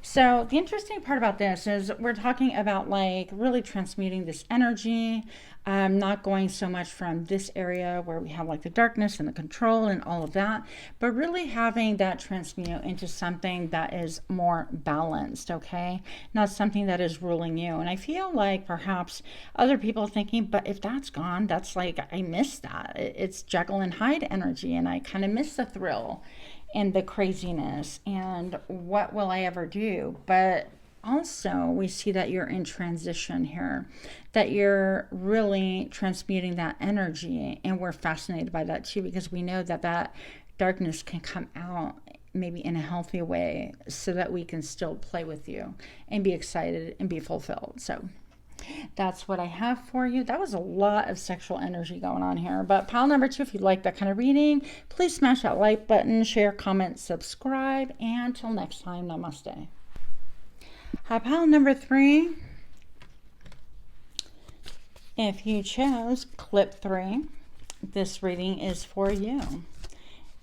S1: So the interesting part about this is we're talking about like really transmuting this energy, not going so much from this area where we have like the darkness and the control and all of that, but really having that transmute into something that is more balanced, okay? Not something that is ruling you. And I feel like perhaps other people are thinking, but if that's gone, that's like, I miss that. It's Jekyll and Hyde energy, and I kind of miss the thrill and the craziness and what will I ever do. But also we see that you're in transition here, that you're really transmuting that energy, and we're fascinated by that too, because we know that that darkness can come out maybe in a healthy way so that we can still play with you and be excited and be fulfilled. So that's what I have for you. That was a lot of sexual energy going on here. But pile number 2, if you like that kind of reading, please smash that like button, share, comment, subscribe. And until next time, namaste. Hi, pile number 3. If you chose clip 3, this reading is for you.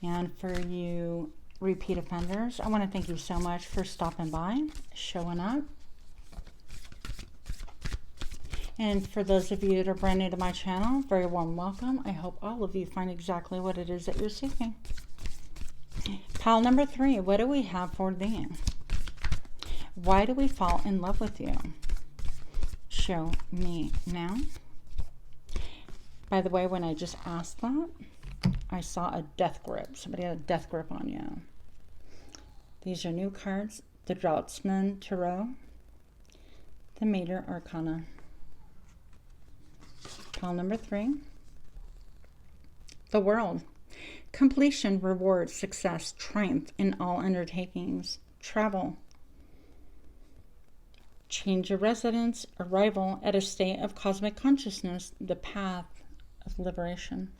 S1: And for you repeat offenders, I want to thank you so much for stopping by, showing up. And for those of you that are brand new to my channel, very warm welcome. I hope all of you find exactly what it is that you're seeking. Pile number 3, what do we have for thee? Why do we fall in love with you? Show me now. By the way, when I just asked that, I saw a death grip. Somebody had a death grip on you. These are new cards. The Housewives Tarot. The Major Arcana. Pile number 3. The World. Completion, reward, success, triumph in all undertakings. Travel. Change of residence, arrival at a state of cosmic consciousness. The path of liberation.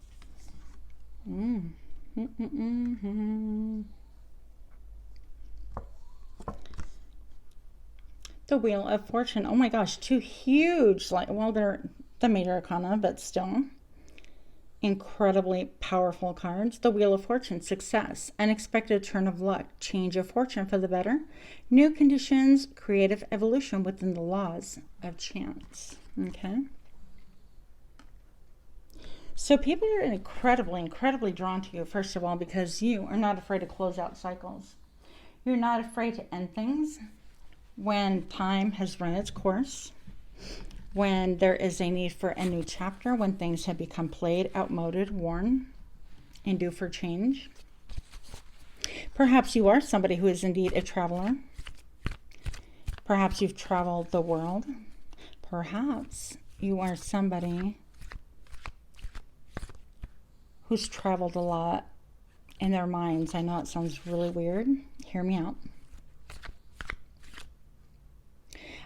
S1: The Wheel of Fortune. Oh my gosh, 2 huge, like, well, they're the Major Arcana, but still incredibly powerful cards. The Wheel of Fortune, success, unexpected turn of luck, change of fortune for the better, new conditions, creative evolution within the laws of chance. Okay. So people are incredibly drawn to you, first of all, because you are not afraid to close out cycles. You're not afraid to end things when time has run its course, when there is a need for a new chapter, when things have become played, outmoded, worn, and due for change. Perhaps you are somebody who is indeed a traveler. Perhaps you've traveled the world. Perhaps you are somebody who's traveled a lot in their minds. I know it sounds really weird. Hear me out.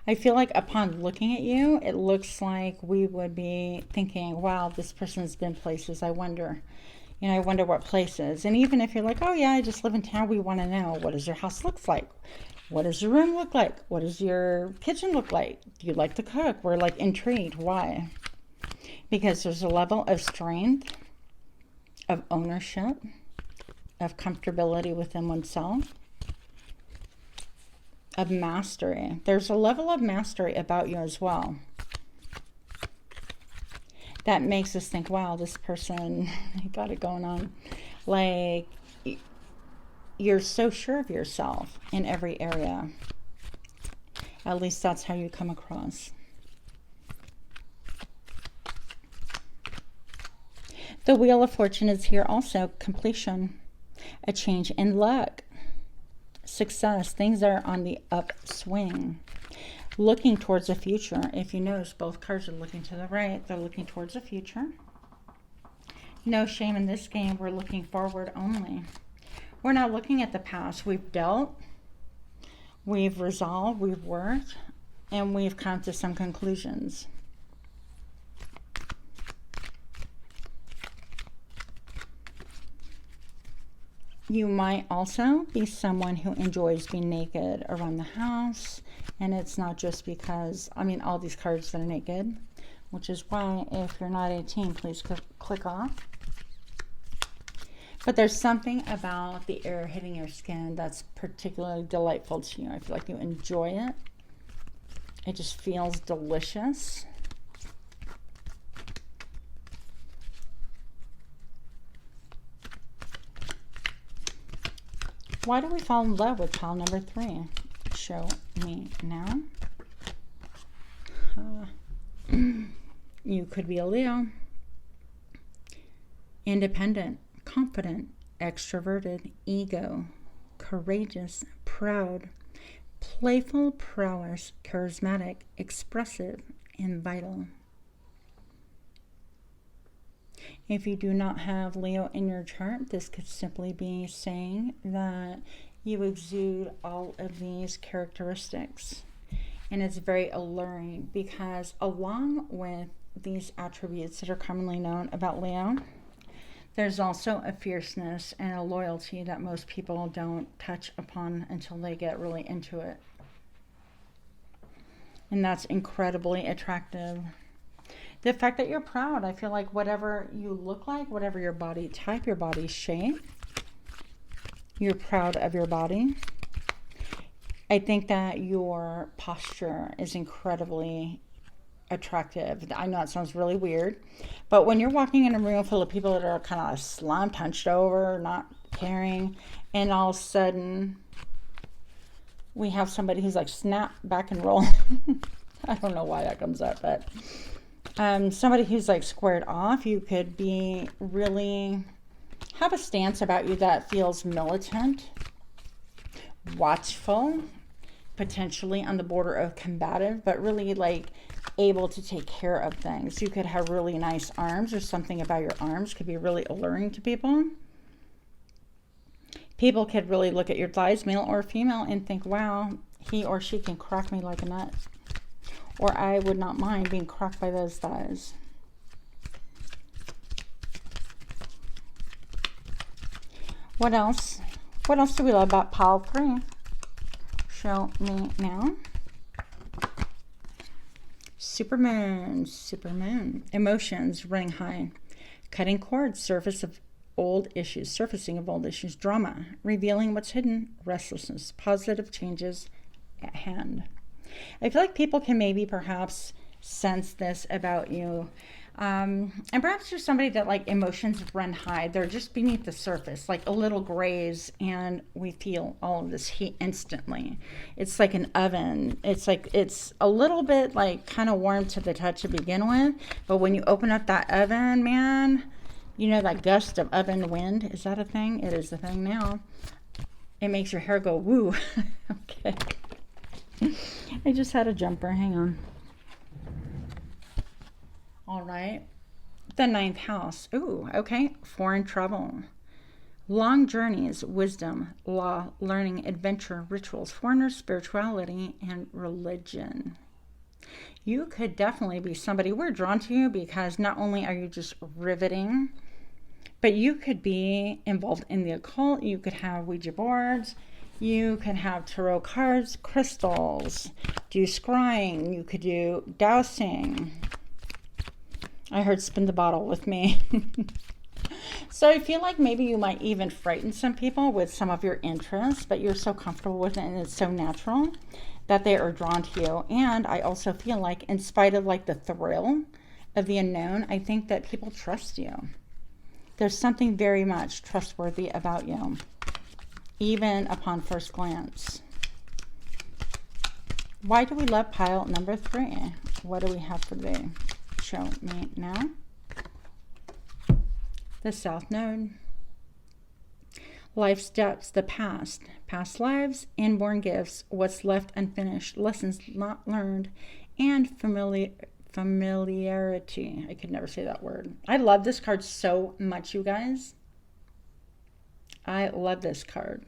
S1: I feel like upon looking at you, it looks like we would be thinking, wow, this person's been places. I wonder, I wonder what places. And even if you're like, oh yeah, I just live in town, we want to know, what does your house look like? What does your room look like? What does your kitchen look like? Do you like to cook? We're like intrigued. Why? Because there's a level of strength, of ownership, of comfortability within oneself, of mastery. There's a level of mastery about you as well that makes us think, wow, this person got it going on. Like, you're so sure of yourself in every area. At least that's how you come across. The Wheel of Fortune is here also. Completion, a change in luck, success, things are on the upswing. Looking towards the future. If you notice, both cards are looking to the right. They're looking towards the future. No shame in this game. We're looking forward only. We're not looking at the past. We've dealt, we've resolved, we've worked, and we've come to some conclusions. You might also be someone who enjoys being naked around the house. And it's not just because, I mean, all these cards that are naked, which is why if you're not 18, please click off. But there's something about the air hitting your skin that's particularly delightful to you. I feel like you enjoy it. It just feels delicious. Why do we fall in love with pile number 3? Show me now. You could be a Leo. Independent, confident, extroverted, ego, courageous, proud, playful, prowess, charismatic, expressive, and vital. If you do not have Leo in your chart, this could simply be saying that you exude all of these characteristics. And it's very alluring because along with these attributes that are commonly known about Leo, there's also a fierceness and a loyalty that most people don't touch upon until they get really into it. And that's incredibly attractive. The fact that you're proud, I feel like whatever you look like, whatever your body type, your body shape, you're proud of your body. I think that your posture is incredibly attractive. I know it sounds really weird, but when you're walking in a room full of people that are kind of slumped, hunched over, not caring, and all of a sudden we have somebody who's like snap back and roll. I don't know why that comes up, but somebody who's like squared off, you could be really have a stance about you that feels militant, watchful, potentially on the border of combative, but really like able to take care of things. You could have really nice arms, or something about your arms could be really alluring to people. People could really look at your thighs, male or female, and think, wow, he or she can crack me like a nut. Or I would not mind being cracked by those thighs. What else? What else do we love about pile 3? Show me now. Supermoon, supermoon. Emotions running high. Cutting cords, surfacing of old issues, drama, revealing what's hidden, restlessness, positive changes at hand. I feel like people can maybe perhaps sense this about you. And perhaps you're somebody that like emotions run high. They're just beneath the surface, like a little graze, and we feel all of this heat instantly. It's like an oven. It's like, it's a little bit like kind of warm to the touch to begin with. But when you open up that oven, man, you know that gust of oven wind? Is that a thing? It is a thing now. It makes your hair go woo. Okay. I just had a jumper. Hang on. All right. The 9th house. Ooh, okay. Foreign travel. Long journeys, wisdom, law, learning, adventure, rituals, foreigners, spirituality, and religion. You could definitely be somebody, we're drawn to you because not only are you just riveting, but you could be involved in the occult. You could have Ouija boards. You could have tarot cards, crystals, do scrying. You could do dowsing. I heard spin the bottle with me. So I feel like maybe you might even frighten some people with some of your interests, but you're so comfortable with it and it's so natural that they are drawn to you. And I also feel like, in spite of like the thrill of the unknown, I think that people trust you. There's something very much trustworthy about you, even upon first glance. Why do we love pile number 3? What do we have for today? Show me now. The South Node. Life steps, the past. Past lives, inborn gifts, what's left unfinished, lessons not learned, and familiarity. I could never say that word. I love this card so much, you guys. I love this card.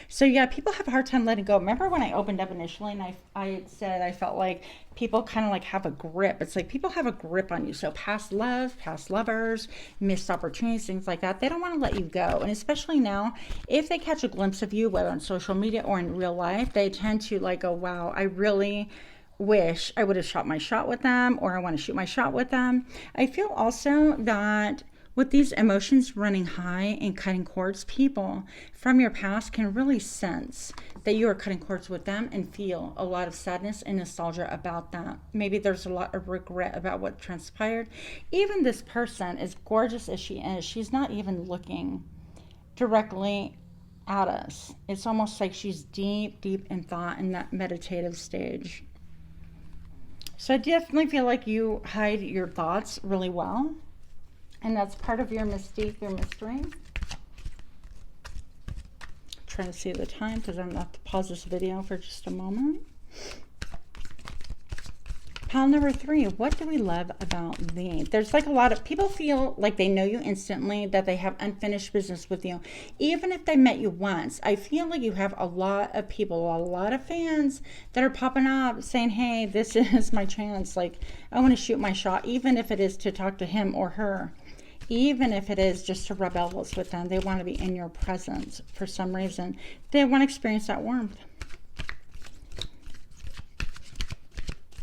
S1: So yeah, people have a hard time letting go. Remember when I opened up initially and I said I felt like people kind of like have a grip. It's like people have a grip on you. So past love, past lovers, missed opportunities, things like that. They don't want to let you go. And especially now, if they catch a glimpse of you, whether on social media or in real life, they tend to like go, wow, I really wish I would have shot my shot with them, or I want to shoot my shot with them. I feel also that with these emotions running high and cutting cords, people from your past can really sense that you are cutting cords with them and feel a lot of sadness and nostalgia about that. Maybe there's a lot of regret about what transpired. Even this person, as gorgeous as she is, she's not even looking directly at us. It's almost like she's deep, deep in thought in that meditative stage. So I definitely feel like you hide your thoughts really well. And that's part of your mystique, your mystery. Trying to see the time because I'm going to have to pause this video for just a moment. Pile number 3, what do we love about thee? There's like a lot of people feel like they know you instantly, that they have unfinished business with you. Even if they met you once, I feel like you have a lot of people, a lot of fans that are popping up saying, hey, this is my chance. Like, I want to shoot my shot, even if it is to talk to him or her. Even if it is just to rub elbows with them, they want to be in your presence for some reason. They want to experience that warmth.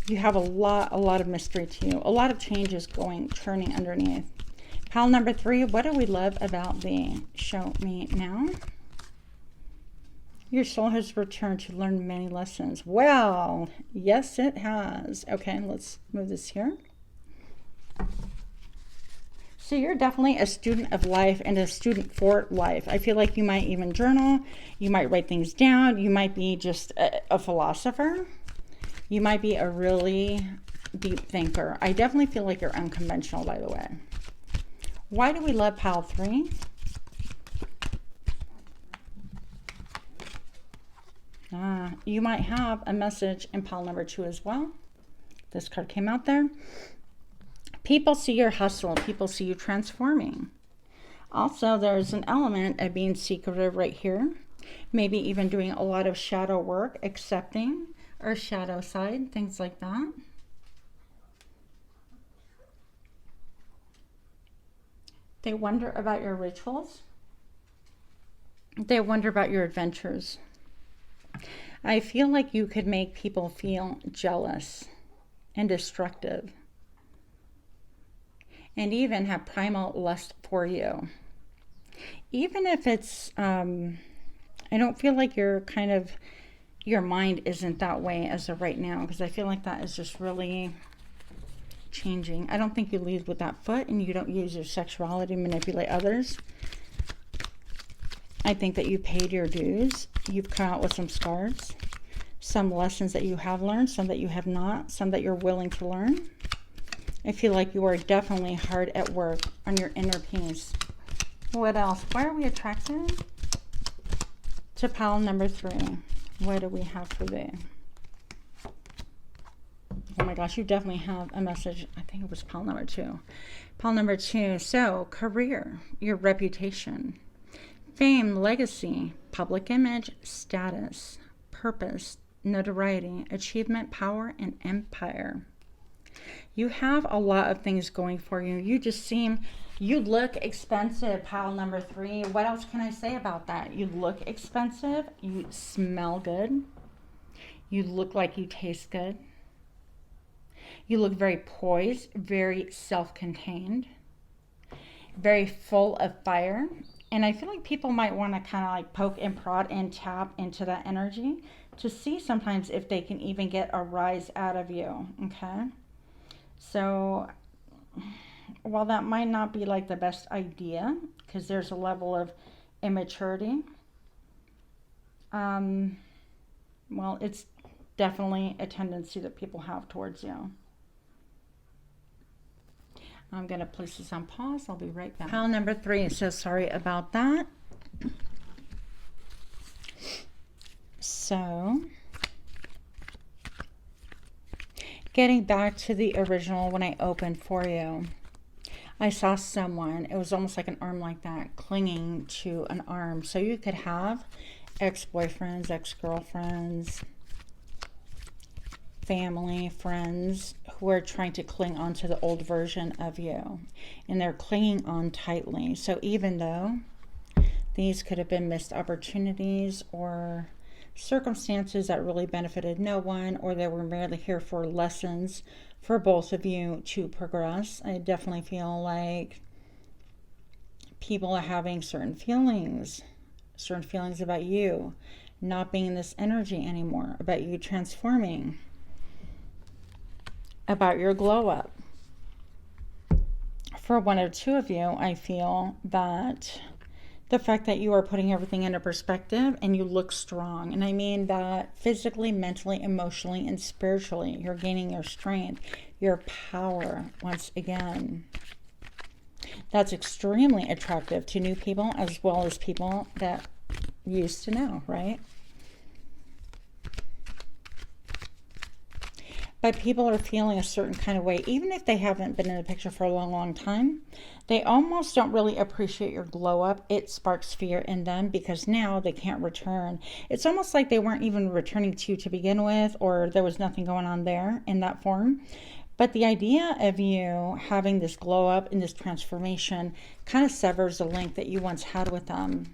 S1: You have a lot of mystery to you. A lot of changes churning underneath. Pile number 3, what do we love about thee? Show me now. Your soul has returned to learn many lessons. Well, yes, it has. Okay, let's move this here. So you're definitely a student of life and a student for life. I feel like you might even journal. You might write things down. You might be just a philosopher. You might be a really deep thinker. I definitely feel like you're unconventional, by the way. Why do we love pile 3? You might have a message in pile number 2 as well. This card came out there. People see your hustle. People see you transforming. Also, there's an element of being secretive right here. Maybe even doing a lot of shadow work, accepting, or shadow side, things like that. They wonder about your rituals. They wonder about your adventures. I feel like you could make people feel jealous and destructive, and even have primal lust for you. Even if it's, I don't feel like your mind isn't that way as of right now, because I feel like that is just really changing. I don't think you lead with that foot, and you don't use your sexuality to manipulate others. I think that you paid your dues. You've come out with some scars, some lessons that you have learned, some that you have not, some that you're willing to learn. I feel like you are definitely hard at work on your inner peace. What else? Why are we attracted to pile number 3? What do we have for thee? Oh my my gosh, you definitely have a message. I think it was pile number 2. Pile number 2. So, career, your reputation, fame, legacy, public image, status, purpose, notoriety, achievement, power, and empire. You have a lot of things going for you. You look expensive, pile number 3. What else can I say about that? You look expensive. You smell good. You look like you taste good. You look very poised, very self-contained, very full of fire. And I feel like people might want to kind of like poke and prod and tap into that energy to see sometimes if they can even get a rise out of you, okay? So while that might not be like the best idea, because there's a level of immaturity, well, it's definitely a tendency that people have towards you. I'm going to place this on pause. I'll be right back. Pile number 3. So sorry about that. So, getting back to the original when I opened for you, I saw someone, it was almost like an arm like that, clinging to an arm. So you could have ex-boyfriends, ex-girlfriends, family, friends who are trying to cling on to the old version of you. And they're clinging on tightly. So even though these could have been missed opportunities or circumstances that really benefited no one, or they were merely here for lessons for both of you to progress, I definitely feel like people are having certain feelings about you not being in this energy anymore, about you transforming, about your glow up. For one or two of you, I feel that the fact that you are putting everything into perspective and you look strong, and I mean that physically, mentally, emotionally, and spiritually, you're gaining your strength, your power once again. That's extremely attractive to new people as well as people that you used to know, right? But people are feeling a certain kind of way, even if they haven't been in the picture for a long, long time. They almost don't really appreciate your glow up. It sparks fear in them because now they can't return. It's almost like they weren't even returning to you to begin with, or there was nothing going on there in that form. But the idea of you having this glow up and this transformation kind of severs the link that you once had with them.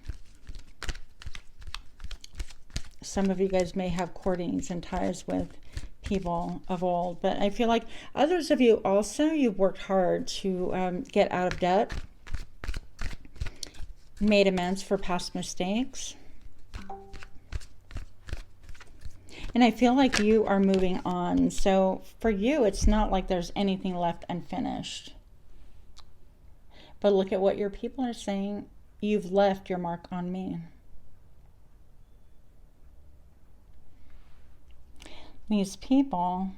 S1: Some of you guys may have courtings and ties with people of old, but I feel like others of you also, you've worked hard to get out of debt, made amends for past mistakes, and I feel like you are moving on. So for you, it's not like there's anything left unfinished, but look at what your people are saying. You've left your mark on me. These people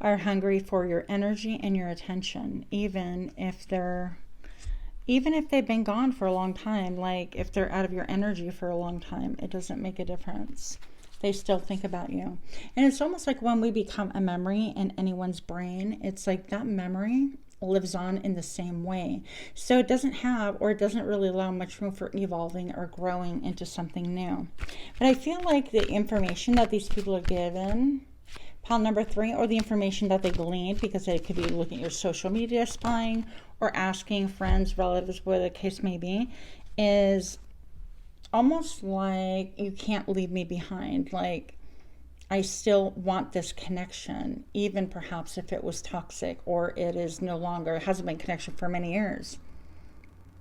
S1: are hungry for your energy and your attention, even if they've been gone for a long time. Like if they're out of your energy for a long time, it doesn't make a difference. They still think about you. And it's almost like when we become a memory in anyone's brain, it's like that memory lives on in the same way. So it doesn't have, or it doesn't really allow much room for evolving or growing into something new. But I feel like the information that these people are given, pile number 3, or the information that they gleaned, because they could be looking at your social media, spying, or asking friends, relatives, whatever the case may be, is almost like, you can't leave me behind. Like, I still want this connection, even perhaps if it was toxic or it is no longer, it hasn't been connection for many years.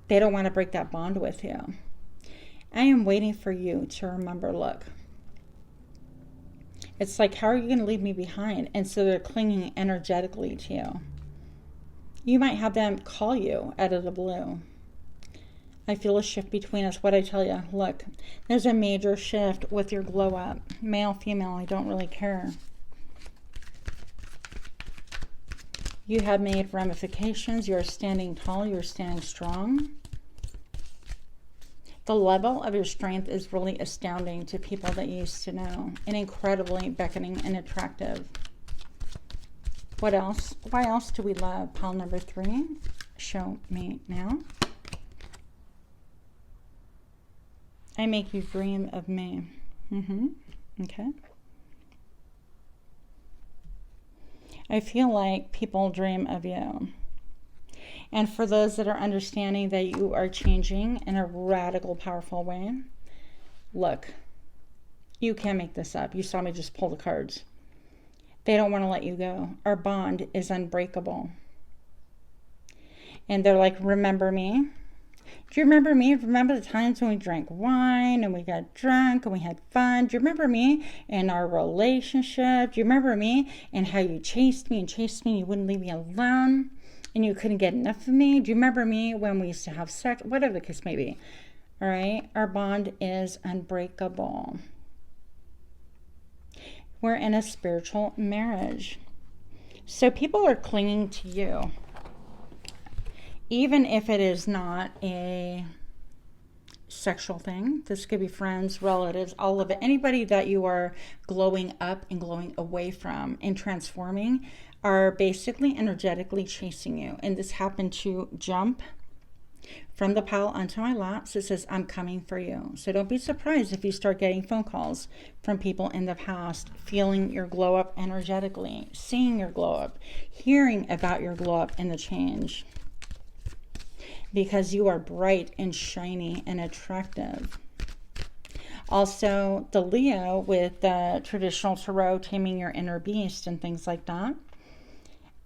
S1: They don't want to break that bond with you. I am waiting for you to remember, look. It's like, how are you going to leave me behind? And so they're clinging energetically to you. You might have them call you out of the blue. I feel a shift between us. What I tell you, look, there's a major shift with your glow up. Male, female, I don't really care. You have made ramifications. You're standing tall. You're standing strong. The level of your strength is really astounding to people that you used to know, and incredibly beckoning and attractive. What else? Why else do we love? Pile number 3. Show me now. I make you dream of me. Okay. I feel like people dream of you. And for those that are understanding that you are changing in a radical, powerful way, look, you can't make this up. You saw me just pull the cards. They don't want to let you go. Our bond is unbreakable. And they're like, remember me? Do you remember me? Remember the times when we drank wine and we got drunk and we had fun? Do you remember me and our relationship? Do you remember me and how you chased me and you wouldn't leave me alone and you couldn't get enough of me? Do you remember me when we used to have sex? Whatever the case may be. All right? Our bond is unbreakable. We're in a spiritual marriage. So people are clinging to you. Even if it is not a sexual thing. This could be friends, relatives, all of it. Anybody that you are glowing up and glowing away from and transforming are basically energetically chasing you. And this happened to jump from the pile onto my lap. So it says, I'm coming for you. So don't be surprised if you start getting phone calls from people in the past, feeling your glow up energetically, seeing your glow up, hearing about your glow up and the change. Because you are bright and shiny and attractive. Also, the Leo with the traditional tarot, taming your inner beast and things like that.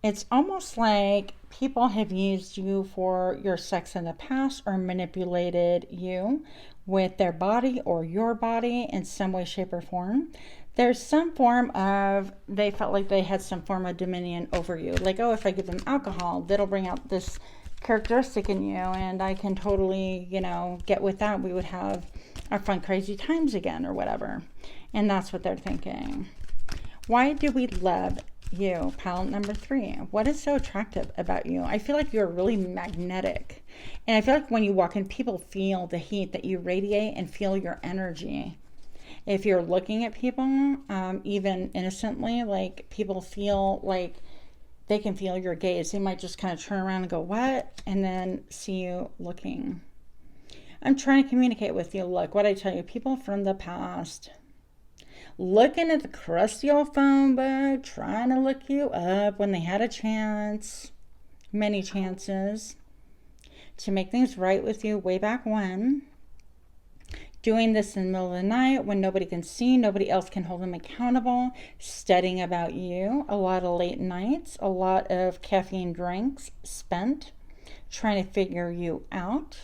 S1: It's almost like people have used you for your sex in the past or manipulated you with their body or your body in some way, shape, or form. There's some form of, they felt like they had some form of dominion over you. Like, oh, if I give them alcohol, that'll bring out this characteristic in you and I can totally, get with that. We would have our fun, crazy times again or whatever. And that's what they're thinking. Why do we love you? Pile number 3. What is so attractive about you? I feel like you're really magnetic. And I feel like when you walk in, people feel the heat that you radiate and feel your energy. If you're looking at people, even innocently, like people feel like they can feel your gaze. They might just kind of turn around and go, what? And then see you looking. I'm trying to communicate with you. Look, what I tell you, people from the past, looking at the crusty old phone book, trying to look you up when they had a chance, many chances, to make things right with you way back when. Doing this in the middle of the night when nobody can see, nobody else can hold them accountable, studying about you, a lot of late nights, a lot of caffeine drinks spent, trying to figure you out.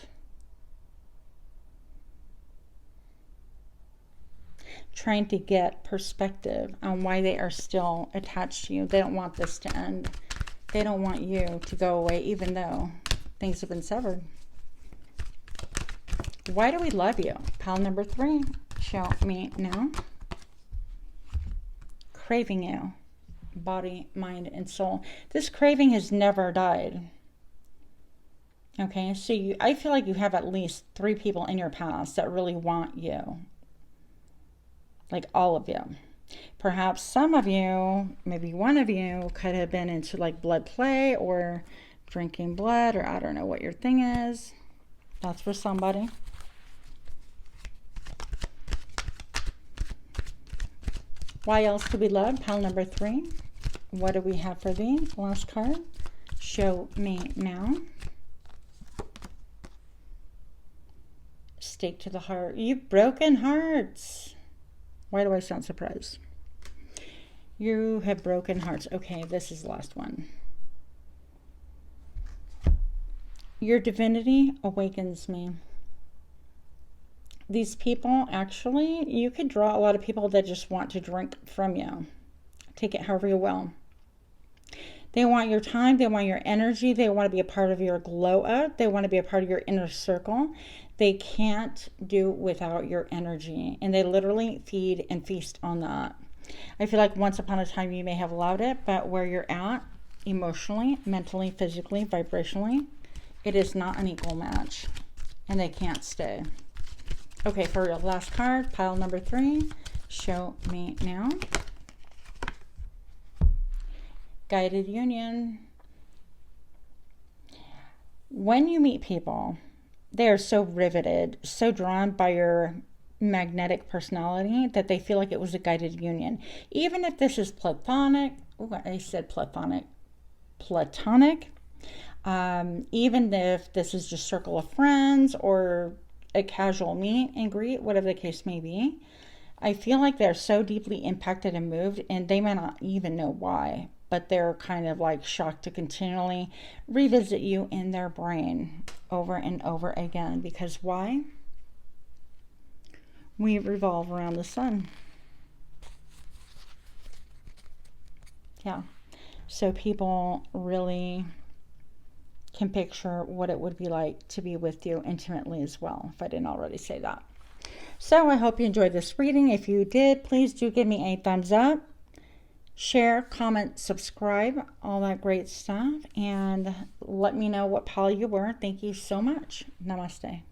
S1: Trying to get perspective on why they are still attached to you. They don't want this to end. They don't want you to go away, even though things have been severed. Why do we love you? Pile number 3. Show me now. Craving you. Body, mind, and soul. This craving has never died. Okay, so I feel like you have at least 3 people in your past that really want you. Like all of you. Perhaps some of you, maybe one of you, could have been into like blood play or drinking blood, or I don't know what your thing is. That's for somebody. Why else do we love? Pile number 3. What do we have for the last card? Show me now. Stake to the heart. You've broken hearts. Why do I sound surprised? You have broken hearts. Okay, this is the last one. Your divinity awakens me. These people, actually, you could draw a lot of people that just want to drink from you. Take it however you will. They want your time. They want your energy. They want to be a part of your glow up. They want to be a part of your inner circle. They can't do without your energy. And they literally feed and feast on that. I feel like once upon a time you may have allowed it, but where you're at, emotionally, mentally, physically, vibrationally, it is not an equal match. And they can't stay. Okay, for your last card, pile number 3. Show me now. Guided union. When you meet people, they are so riveted, so drawn by your magnetic personality that they feel like it was a guided union. Even if this is platonic, I said platonic, even if this is just circle of friends or a casual meet and greet, whatever the case may be, I feel like they're so deeply impacted and moved, and they may not even know why, but they're kind of like shocked to continually revisit you in their brain over and over again. Because why? We revolve around the sun. Yeah. So people really can picture what it would be like to be with you intimately as well, if I didn't already say that. So I hope you enjoyed this reading. If you did, please do give me a thumbs up, share, comment, subscribe, all that great stuff, and let me know what pile you were. Thank you so much. Namaste.